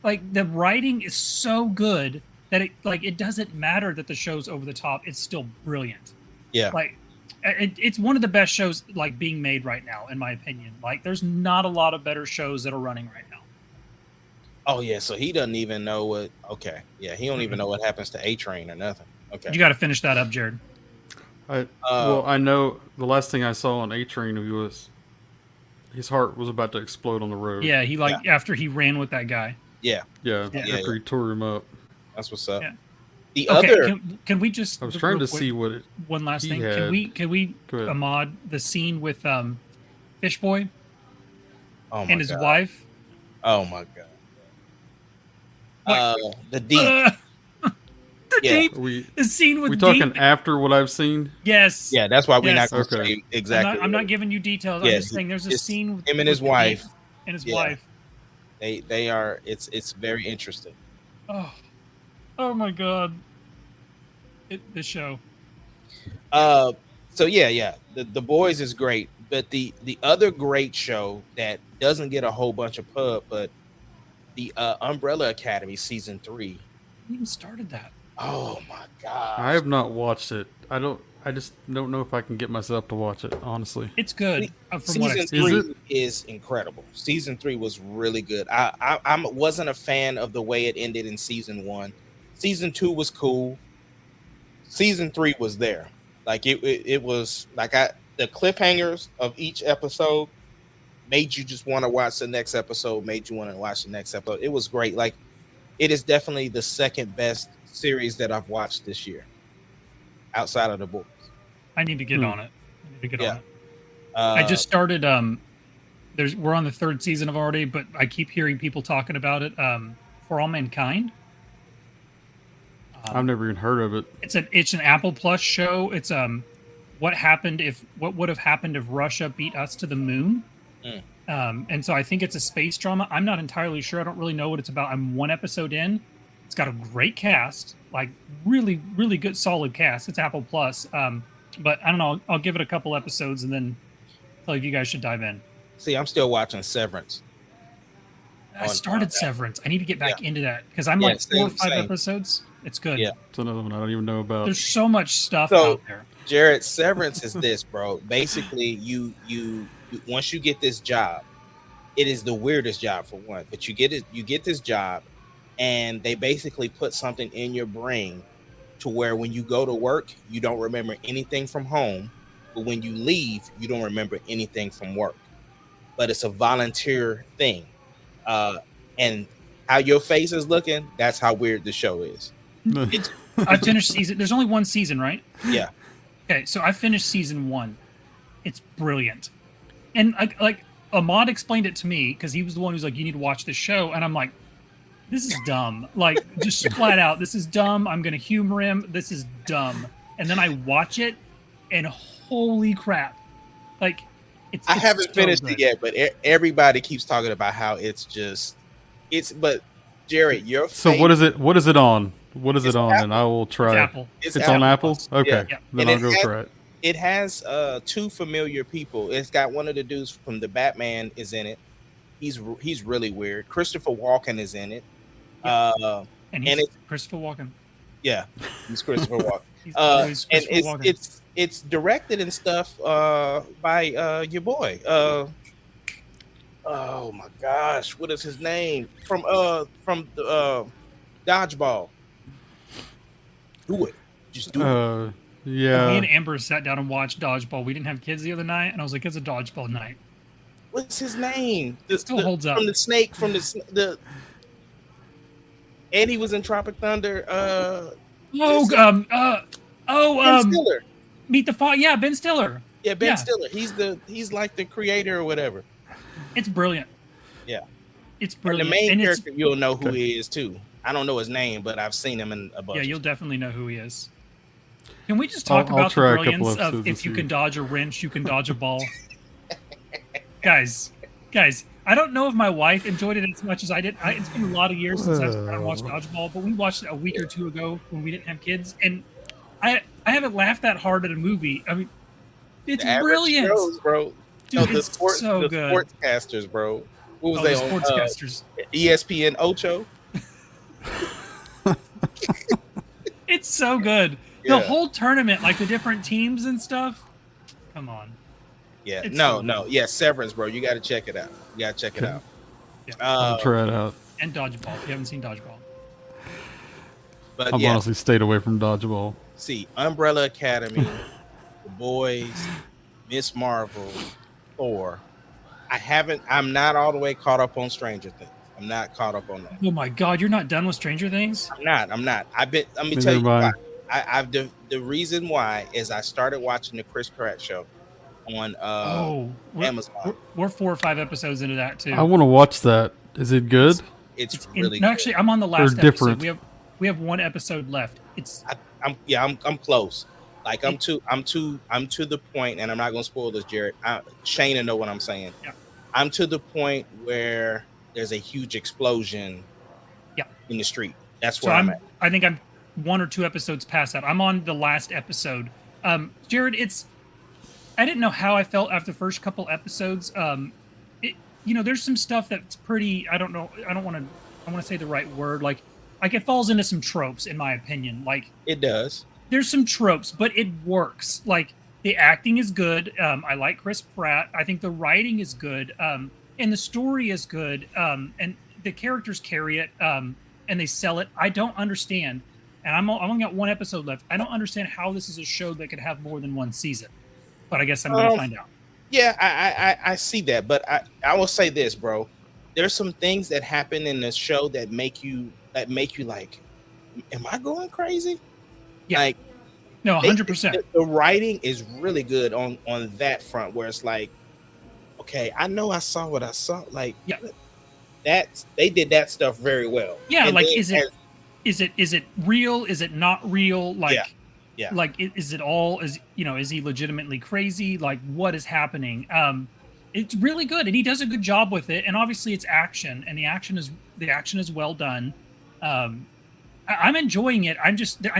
the writing is so good that it doesn't matter that the show's over the top. It's still brilliant. Yeah. Like it's one of the best shows like being made right now, in my opinion. Like there's not a lot of better shows that are running right now. Oh yeah, so he doesn't even know what. Okay, yeah, he don't even know what happens to A-Train or nothing. Okay, you got to finish that up, Jared. I know the last thing I saw on A-Train was his heart was about to explode on the road. Yeah, after he ran with that guy. Yeah. After he tore him up. That's what's up. Yeah. The other, can we just? I was trying to see what it. One last thing. Had. Can we Ahmad, the scene with Fish Boy and his wife? Oh my god. The deep. The scene with we talking deep. After what I've seen? Yes. Yeah, that's why we're not going to say exactly. I'm not giving you details. I'm just saying there's a scene with him and his wife. And his wife. They are. It's very interesting. Oh my god. The show. So yeah. The Boys is great, but the other great show that doesn't get a whole bunch of pub, but the Umbrella Academy season 3. Who even started that? Oh my god! I have not watched it. I just don't know if I can get myself to watch it. Honestly, it's good. Season 3 is incredible. Season 3 was really good. I wasn't a fan of the way it ended in season 1. Season 2 was cool. Season 3 was there. Like it was like the cliffhangers of each episode made you just want to watch the next episode. Made you want to watch the next episode. It was great. Like it is definitely the second best series that I've watched this year, outside of The Boys. I need to get on it. I just started. We're on the 3rd season of already, but I keep hearing people talking about it. For All Mankind. I've never even heard of it. It's an Apple Plus show. It's what would have happened if Russia beat us to the moon. And so I think it's a space drama. I'm not entirely sure. I don't really know what it's about. I'm one episode in. It's got a great cast, like really, really good, solid cast. It's Apple Plus. But I don't know. I'll give it a couple episodes and then tell you if you guys should dive in. See, I'm still watching Severance. I started Severance. I need to get back into that because I'm like 4 or 5 episodes. It's good. Yeah, it's another one I don't even know about. There's so much stuff out there. Jared, Severance is this, bro. Basically, you once you get this job, it is the weirdest job for one. But you get this job, and they basically put something in your brain to where when you go to work, you don't remember anything from home, but when you leave, you don't remember anything from work. But it's a volunteer thing, and how your face is looking, that's how weird the show is. I finished season. There's only one season, right? Yeah. Okay, so I finished season 1. It's brilliant, and like Ahmad explained it to me because he was the one who's like, "You need to watch this show," and I'm like, "This is dumb." Like, just flat out, this is dumb. I'm gonna humor him. This is dumb, and then I watch it, and holy crap, like it's. I haven't so finished good. it yet, but everybody keeps talking about how it's just. But Jared, your so what is it? What is it on? What is it on? Apple. And I will try. It's Apple. It's on Apple. Plus. Okay, Yeah. then I'll go try it. It has 2 familiar people. It's got one of the dudes from the Batman is in it. He's really weird. Christopher Walken is in it. And it's Christopher Walken. Yeah, he's Christopher Walken. He's always And Christopher Walken. it's directed and stuff by your boy. Oh my gosh, what is his name from the Dodgeball? Do it, just do it. Yeah. Me and Amber sat down and watched Dodgeball. We didn't have kids the other night, and I was like, "It's a Dodgeball night." What's his name? It still holds up. From the snake, from the. And he was in Tropic Thunder. Ben Stiller. Meet the Fog. Yeah, Ben Stiller. Yeah, Ben Stiller. He's like the creator or whatever. It's brilliant. Yeah, it's brilliant. And the main character, you'll know who he is too. I don't know his name, but I've seen him in a bunch. Yeah, you'll definitely know who he is. Can we just talk about the brilliance of if you can dodge a wrench, you can dodge a ball? guys, I don't know if my wife enjoyed it as much as I did. It's been a lot of years since I've watched Dodgeball, but we watched it a week or two ago when we didn't have kids, and I haven't laughed that hard at a movie. I mean, it's brilliant, shows, bro. Dude, it's so good. Sportscasters, bro. What was they on? Sportscasters. ESPN Ocho. It's so good. The whole tournament, like the different teams and stuff. Come on. Yeah. Yeah, Severance, bro. You got to check it out. You got to check it out. Yeah. I'll try it out. And Dodgeball. If you haven't seen Dodgeball. But I've honestly stayed away from Dodgeball. See, Umbrella Academy, The Boys, Miss Marvel, Thor. I'm not all the way caught up on Stranger Things. I'm not caught up on that. Oh my God, you're not done with Stranger Things? I'm not. Let me tell you why. The reason why is I started watching the Chris Pratt show on Amazon. We're 4 or 5 episodes into that too. I want to watch that. Is it good? It's really good. No, actually, I'm on the last episode. Different. We have 1 episode left. I'm close. Like I'm to the point, and I'm not gonna spoil this, Jared. Shane will know what I'm saying. Yeah. I'm to the point where there's a huge explosion. Yeah. In the street. That's where I'm at. I think I'm 1 or 2 episodes past that. I'm on the last episode. Jared, I didn't know how I felt after the first couple episodes. There's some stuff that's pretty. I don't know. I want to say the right word. Like it falls into some tropes, in my opinion. Like it does. There's some tropes, but it works. Like the acting is good. I like Chris Pratt. I think the writing is good. And the story is good. And the characters carry it. And they sell it. I don't understand. And I'm only got 1 episode left. I don't understand how this is a show that could have more than 1 season. But I guess I'm going to find out. Yeah, I see that. But I will say this, bro. There's some things that happen in the show that make you like, am I going crazy? Yeah. Like, no, 100%. The writing is really good on that front, where it's like, okay, I know I saw what I saw. Like, yeah, they did that stuff very well. Yeah, and like is it real? Is it not real? Like, Yeah. Like, is it all, is he legitimately crazy? Like, what is happening? It's really good, and he does a good job with it. And obviously, it's action, and the action is well done. Um, I'm enjoying it. I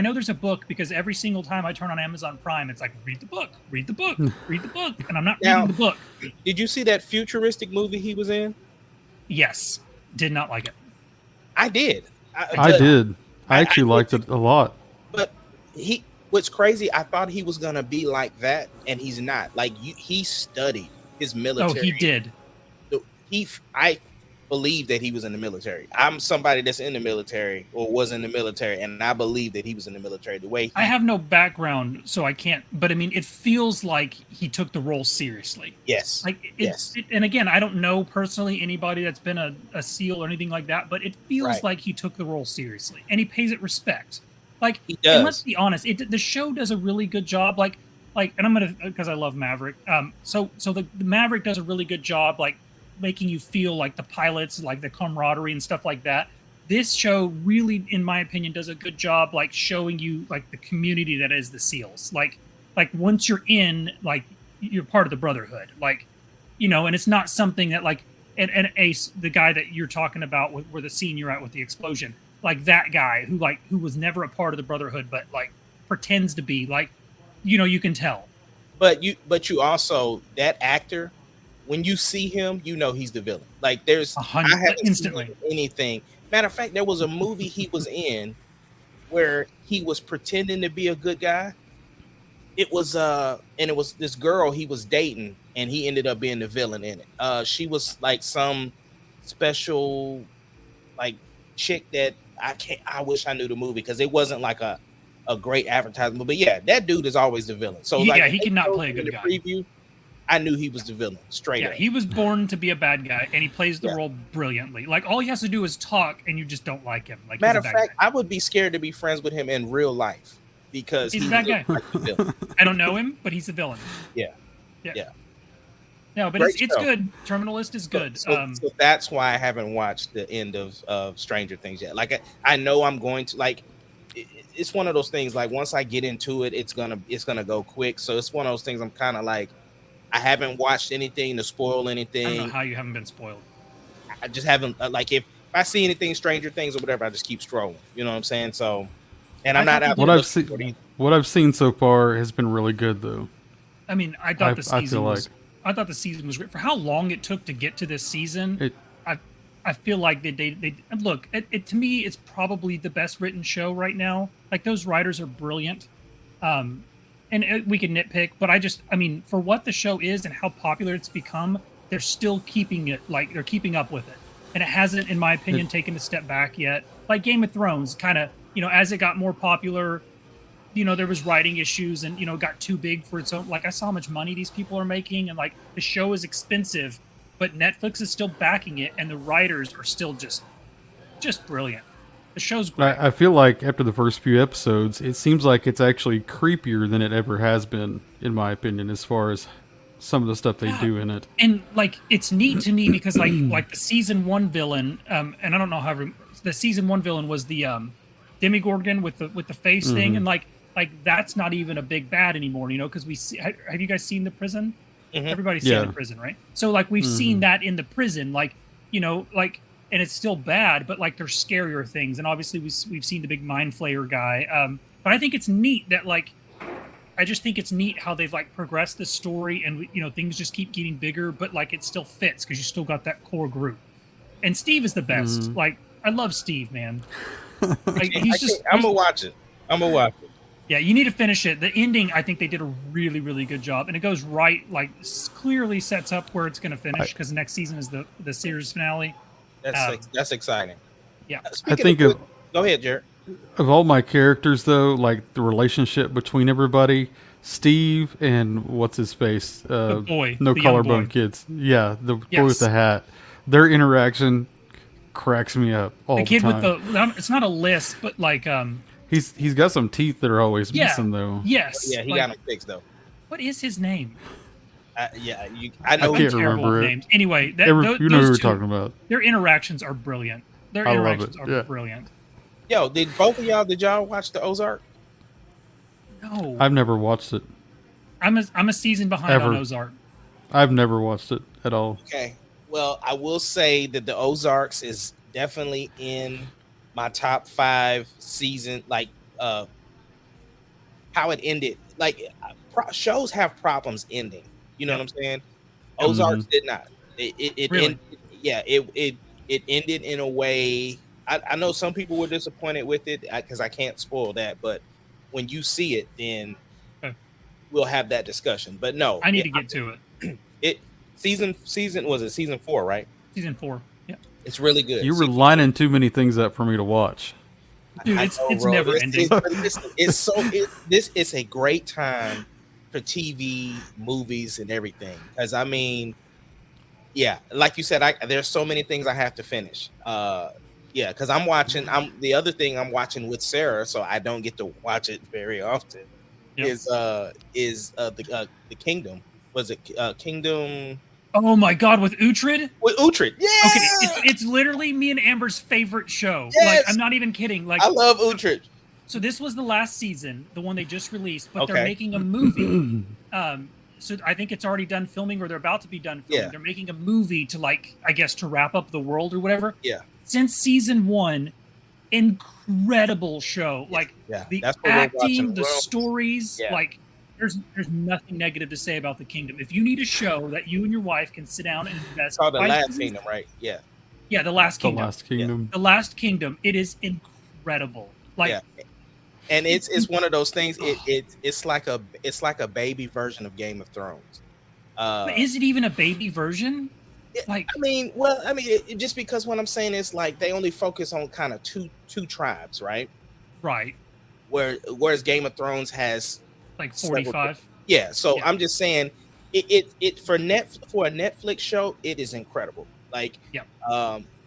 know there's a book because every single time I turn on Amazon Prime, it's like read the book, read the book, read the book, and I'm not reading Now, the book. did you see that futuristic movie he was in? Yes, did not like it. I did. I did. I I actually did liked too. it a lot. But what's crazy, I thought he was gonna be like that, and he's not. Like he studied his Oh, military. he did. I believe that he was in the military. I'm somebody that's in the military or was in the military, and I believe that he was in the military. The way I have no background, so I can't. But I mean, it feels like he took the role seriously. yes, Like yes, and again, I don't know personally anybody that's been a SEAL or anything like that, but it feels right. like he took the role seriously and he pays it respect. Like, He and let's does. be honest, the show does a really good job. And I'm gonna, because I love Maverick. So the Maverick does a really good job, like making you feel like the pilots, like the camaraderie and stuff like that. This show really, in my opinion, does a good job, like showing you like the community that is the SEALs. Like once you're in, like you're part of the Brotherhood. Like, and it's not something that like and Ace, the guy that you're talking about with where the scene you're at with the explosion, like that guy who was never a part of the Brotherhood, but like pretends to be, like, you can tell. But you also, that actor, when you see him, you know he's the villain. Like I 100 haven't instantly. seen anything. Matter of fact, there was a movie he was in where he was pretending to be a good guy. And it was this girl he was dating, and he ended up being the villain in it. She was like some special, like, chick that I wish I knew the movie because it wasn't like a great advertisement. But yeah, that dude is always the villain. So like, Yeah, when he they cannot showed play a him in good the guy. preview, I knew he was the villain straight Yeah, up. he was born to be a bad guy, and he plays the Yeah. role brilliantly. Like, all he has to do is talk, and you just don't like him. Like, Matter he's of a bad fact, guy. I would be scared to be friends with him in real life because He's he a bad looks guy. like the villain. I don't know him, but he's a villain. Yeah, Yeah. yeah. No, but Great it's show. good. Terminalist is good. So that's why I haven't watched the end of Stranger Things yet. Like I know I'm going to, like, it's one of those things, like once I get into it, it's gonna go quick. So it's one of those things I'm kind of like, I haven't watched anything to spoil I don't know anything. how you haven't been spoiled. I just haven't, like, if I see anything Stranger Things or whatever, I just keep scrolling. You know what I'm saying? So, and I'm I not thought they out did What there a- I've looking for it seen, either. what I've seen so far has been really good, though. I mean, I thought the I season feel was. like I thought the season was great for how long it took to get to this season. it. I feel like they look. It to me, it's probably the best written show right now. Like, those writers are brilliant. And we can nitpick, but I mean, for what the show is and how popular it's become, they're still keeping it, like, they're keeping up with it, and it hasn't, in my opinion, taken a step back yet. Like Game of Thrones, kind of, as it got more popular, there was writing issues, and it got too big for its own. Like, I saw how much money these people are making, and like the show is expensive, but Netflix is still backing it, and the writers are still just brilliant. The show's great. I feel like after the first few episodes, it seems like it's actually creepier than it ever has been, in my opinion, as far as some of the stuff they do in it. And like, it's neat to me because like the season 1 villain, and I don't know how the season 1 villain was the Demigorgon with the face thing, and like that's not even a big bad anymore, because we see. Have you guys seen the prison? Everybody's seen the prison, right? So like, we've seen that in the prison, like, like, and it's still bad, but like, there's scarier things, and obviously we've seen the big mind flayer guy. But I think it's neat that, like, I just think it's neat how they've like progressed the story, and things just keep getting bigger, but like, it still fits because you still got that core group. And Steve is the best. Like, I love Steve, man. Like, I'm gonna watch it. Yeah, you need to finish it. The ending, I think they did a really, really good job, and it goes right, like, clearly sets up where it's going to finish, because next season is the series finale. That's exciting. Yeah, I think go ahead, Jared. of all my characters, though, like the relationship between everybody, Steve and what's his face, the boy, no the young collarbone boy. kids, yeah, the boy Yes. with the hat, their interaction cracks me up all The the kid time. with it's not a lisp, but like, He's got some teeth that are always yeah, missing, though. yes, Yeah, he like, got him fixed though. What is his name? Yeah, I I know. can't Terrible remember it. names. Anyway, You know who those we're two, talking about. their interactions are brilliant. Their I love interactions it, are yeah. brilliant. Yo, did y'all watch the Ozark? No, I've never watched it. I'm a season behind Ever. on Ozark. I've never watched it at all. Okay. Well, I will say that the Ozarks is definitely in my top 5 season. Like, how it ended. Like, shows have problems ending. You know Yep. what I'm saying? Yep. Ozarks did not. It Really? ended. Yeah. It ended in a way. I know some people were disappointed with it because I can't spoil that. But when you see it, then Okay. we'll have that discussion. But no, I need to get to it. it season was it season 4, right? Season 4. Yeah. It's really good. You were lining too many things up for me to watch. Dude, I it's know, it's bro. never ending. This is a great time for TV, movies, and everything. Because I mean, yeah, like you said, there's so many things I have to finish. Yeah, because I'm the other thing I'm watching with Sarah, so I don't get to watch it very often. Yep. The Kingdom. Was it Kingdom Oh my god, with Uhtred? with Uhtred? Yeah. Okay, it's literally me and Amber's favorite show. Yes! Like, I'm not even kidding. Like, I love Uhtred. so this was the last season, the one they just released, but they're Okay. making a movie. So I think it's already done filming, or they're about to be done filming. Yeah. They're making a movie to, like, I guess, to wrap up the world or whatever. Yeah. Since season 1, incredible show. Like, Yeah, the that's what we're watching acting, as the well. stories, Yeah. like, there's nothing negative to say about The Kingdom. If you need a show that you and your wife can sit down and invest, It's called The 5 Last seasons- Kingdom, right? Yeah. Yeah, The Last The Kingdom. Last Kingdom. The Last Kingdom. It is incredible. Like, Yeah. And it's one of those things. It's like a baby version of Game of Thrones. but is it even a baby version? Like, I mean, just because what I'm saying is like they only focus on kind of two tribes, right? right, Whereas Game of Thrones has like several 45. Yeah, so Yeah. I'm just saying it for a Netflix show, it is incredible. Like, Yep.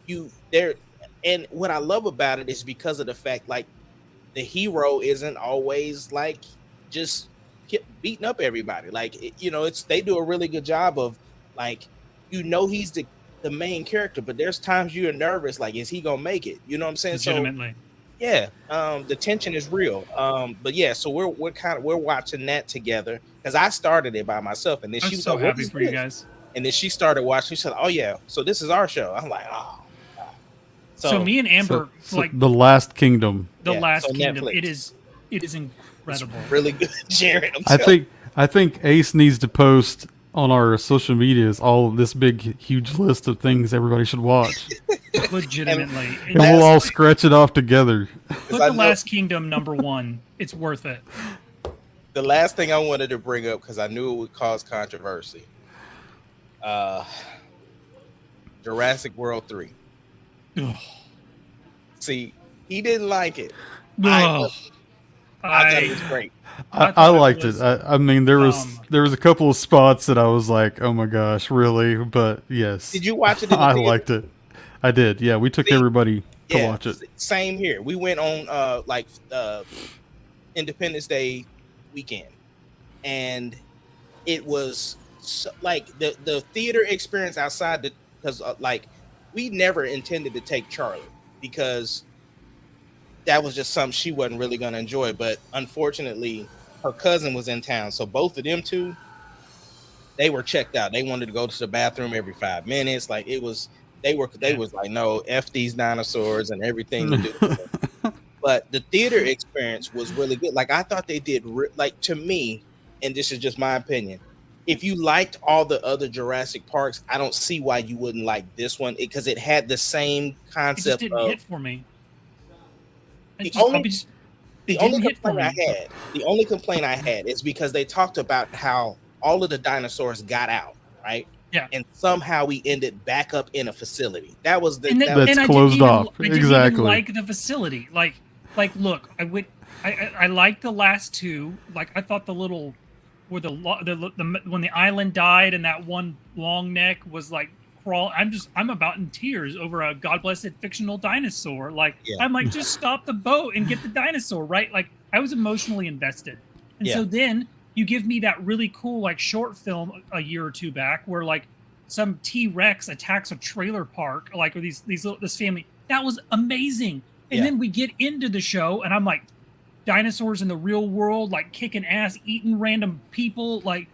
You there, and what I love about it is because of the fact like the hero isn't always like just beating up everybody. Like they do a really good job of like he's the main character, but there's times you're nervous. Like, is he gonna make it? You know what I'm saying? Legitimately. So yeah, the tension is real. But yeah, so we're watching that together because I started it by myself, and then I'm she was so like, "What happy is for you this?" guys. And then she started watching. She said, "Oh yeah, so this is our show." I'm like, "Oh." God. So me and Amber, So like The Last Kingdom. The yeah, Last so Kingdom, Netflix. it is incredible. Really good, Jared. I think Ace needs to post on our social medias all this big huge list of things everybody should watch, Legitimately. and we'll all scratch it off together. Put The Last Kingdom #1. It's worth it. The last thing I wanted to bring up because I knew it would cause controversy. Jurassic World 3. Ugh. See, he didn't like it. Ugh. I thought it was great. I thought it liked was it. I mean, there was a couple of spots that I was like, "Oh my gosh, really?" But yes, Did you watch it? In the I theater? liked it. I did. Yeah, we took everybody to watch it. Same here. We went on Independence Day weekend, and it was like the theater experience outside because we never intended to take Charlie because that was just something she wasn't really going to enjoy. But unfortunately, her cousin was in town, so both of them two, they were checked out. They wanted to go to the bathroom every 5 minutes. Like they was like, no, F these dinosaurs and everything to do. But the theater experience was really good. Like I thought they did to me, and this is just my opinion. If you liked all the other Jurassic Parks, I don't see why you wouldn't like this one because it had the same It concept. just didn't hit for me. The only complaint I had is because they talked about how all of the dinosaurs got out, right? Yeah. And somehow we ended back up in a facility. That was the That's I closed off. I didn't Exactly. even like the facility. Like look, I liked the last two. Like I thought the little where when the island died and that one long neck was like crawl. I'm about in tears over a God blessed fictional dinosaur. Like I'm like, just stop the boat and get the dinosaur, right? Like I was emotionally invested. And so then you give me that really cool like short film a year or two back where like some T-Rex attacks a trailer park, like or this family. That was amazing. And then we get into the show and I'm like, dinosaurs in the real world, like kicking ass, eating random people. Like,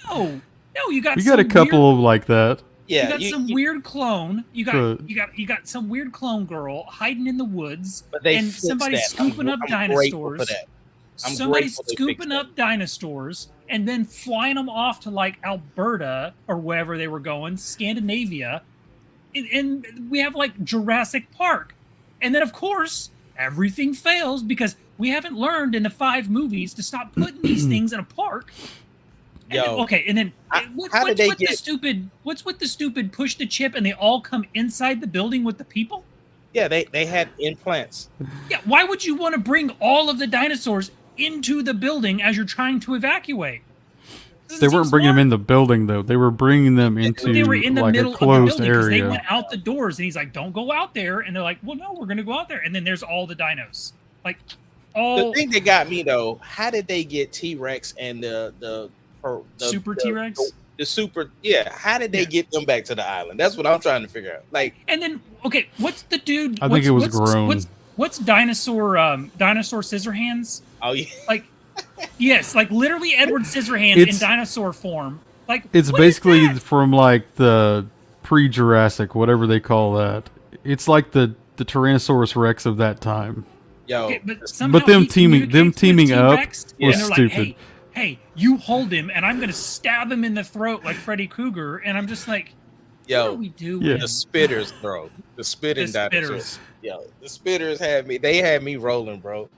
no, you got You got a couple like that. You got some weird clone. You got But some weird clone girl hiding in the woods, but they and fixed somebody that. scooping up I'm grateful for dinosaurs. that. I'm Somebody grateful they scooping fixed up dinosaurs and then flying them off to like Alberta or wherever they were going, Scandinavia, and we have like Jurassic Park, and then of course everything fails because we haven't learned in the 5 movies to stop putting these things in a park. And Yo, then how did they get? what's with the stupid push the chip and they all come inside the building with the people? Yeah, they had implants. Yeah, why would you want to bring all of the dinosaurs into the building as you're trying to evacuate? they weren't bringing them in the building though. They were bringing them into They were in the like middle a closed of the building because they area. went out the doors, and he's like, "Don't go out there," and they're like, "Well, no, we're gonna go out there." And then there's all the dinos, like all The thing that got me though, how did they get T-Rex and the super T-Rex? The super, yeah. How did they get them back to the island? That's what I'm trying to figure out. Like, and then okay, what's the dude? I think it was grown. What's dinosaur scissor hands? oh yeah, Like, yes, like literally Edward Scissorhands in dinosaur form. Like, it's basically from like the pre-Jurassic, whatever they call that. It's like the Tyrannosaurus Rex of that time. yo, okay, but them teaming up was stupid. Like, hey, you hold him, and I'm gonna stab him in the throat like Freddy Krueger. And I'm just like, what are we doing? Yeah. the spitters, bro, the spitting dinosaurs. Yo, the spitters had me rolling, bro.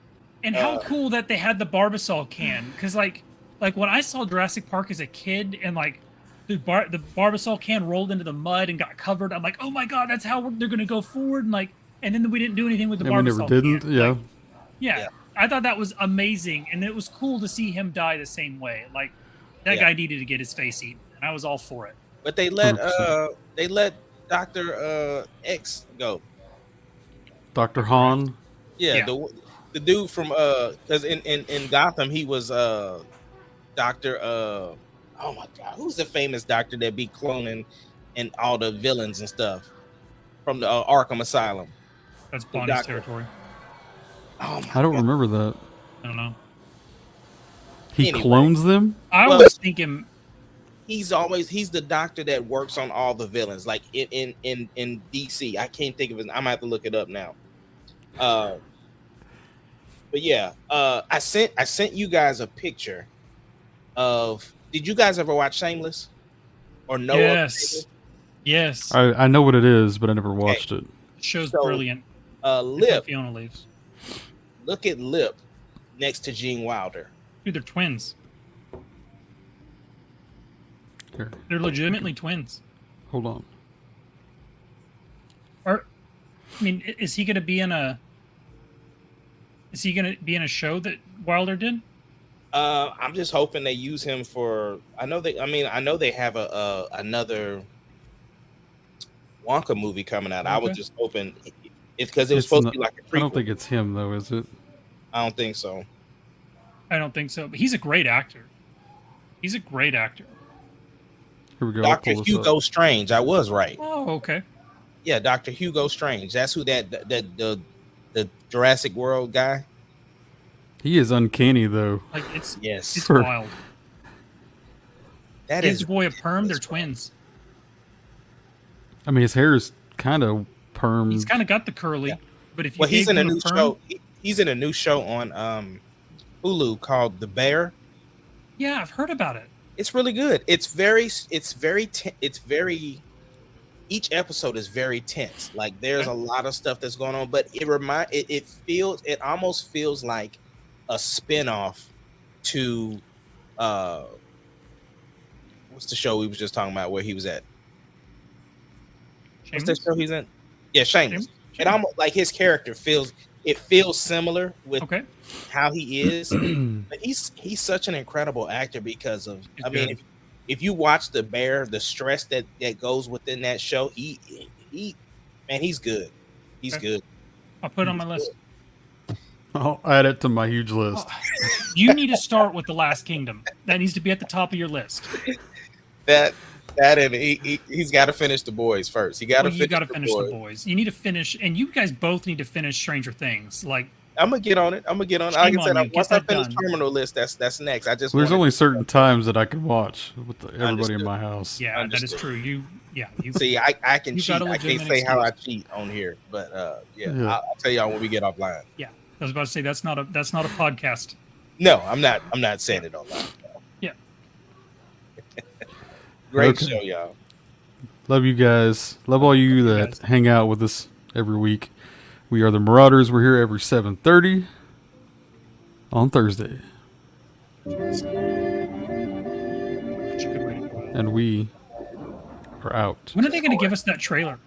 And how cool that they had the Barbasol can, because like when I saw Jurassic Park as a kid, and like the Barbasol can rolled into the mud and got covered, I'm like, oh my god, that's how they're gonna go forward, and then we didn't do anything with the Barbasol. We never didn't. Can. Yeah. Like, yeah, I thought that was amazing, and it was cool to see him die the same way. Like that guy needed to get his face eaten, and I was all for it. But they let Dr. X go. Dr. Han. Yeah. The dude from because in Gotham he was Dr. Oh my god, who's the famous doctor that be cloning and all the villains and stuff from the Arkham Asylum? That's Bonnie's territory. Oh my I don't god. remember that. I don't know. He clones them? I was thinking he's the doctor that works on all the villains, like in DC. I can't think of it. I'm gonna have to look it up now. But yeah, I sent you guys a picture of. Did you guys ever watch Shameless? Or know? Yes. Yes. I know what it is, but I never watched it. The show's brilliant. Lip. Fiona leaves. Look at Lip next to Gene Wilder. Dude, they're twins. Here. They're legitimately twins. Hold on. Is he going to be in a? Is he going to be in a show that Wilder did? I'm just hoping they use him for. I know they have another Wonka movie coming out. Okay. I was just hoping it's because it was supposed to be like a prequel. I don't think it's him though, is it? I don't think so. I don't think so. But he's a great actor. He's a great actor. Here we go. Dr. Hugo Strange. I was right. Oh, okay. Yeah, Dr. Hugo Strange. That's who the Jurassic World guy. He is uncanny though. Like it's yes, wild. That is boy a perm. They're twins. I mean, his hair is kind of perm. He's kind of got the curly, but if you he's in a new show. He's in a new show on Hulu called The Bear. Yeah, I've heard about it. It's really good. It's very. Each episode is very tense. Like there's a lot of stuff that's going on, but it almost feels like a spinoff to what's the show we was just talking about where he was at? Shameless? What's that show he's in? Yeah, Shameless. It almost like his character feels similar with how he is. But he's such an incredible actor because of if you watch The Bear, the stress that goes within that show, he's good. He's good. I'll put it on my list. I'll add it to my huge list. You need to start with The Last Kingdom. That needs to be at the top of your list. That and he's got to finish The Boys first. You got to finish The Boys. You need to finish, and you guys both need to finish Stranger Things. Like I'm gonna get on it. I'm gonna get on it. Like Shame I said, on you. Get once I that finish done. terminal list, that's next. I just There's wanted only to- certain times that I can watch with everybody Understood. in my house. Yeah, that Understood. is true. You See, I can You've cheat. got a I can't legitimate say how I excuse. cheat on here, but yeah, Yeah. I'll tell y'all when we get offline. Yeah, I was about to say that's not a podcast. No, I'm not. I'm not saying it online. Yeah. Great Okay. show, y'all. Love you guys. Love all you that guys. hang out with us every week. We are the Marauders. We're here every 7:30 on Thursday. Such a good way to go out. And we are out. When are they going to give us that trailer?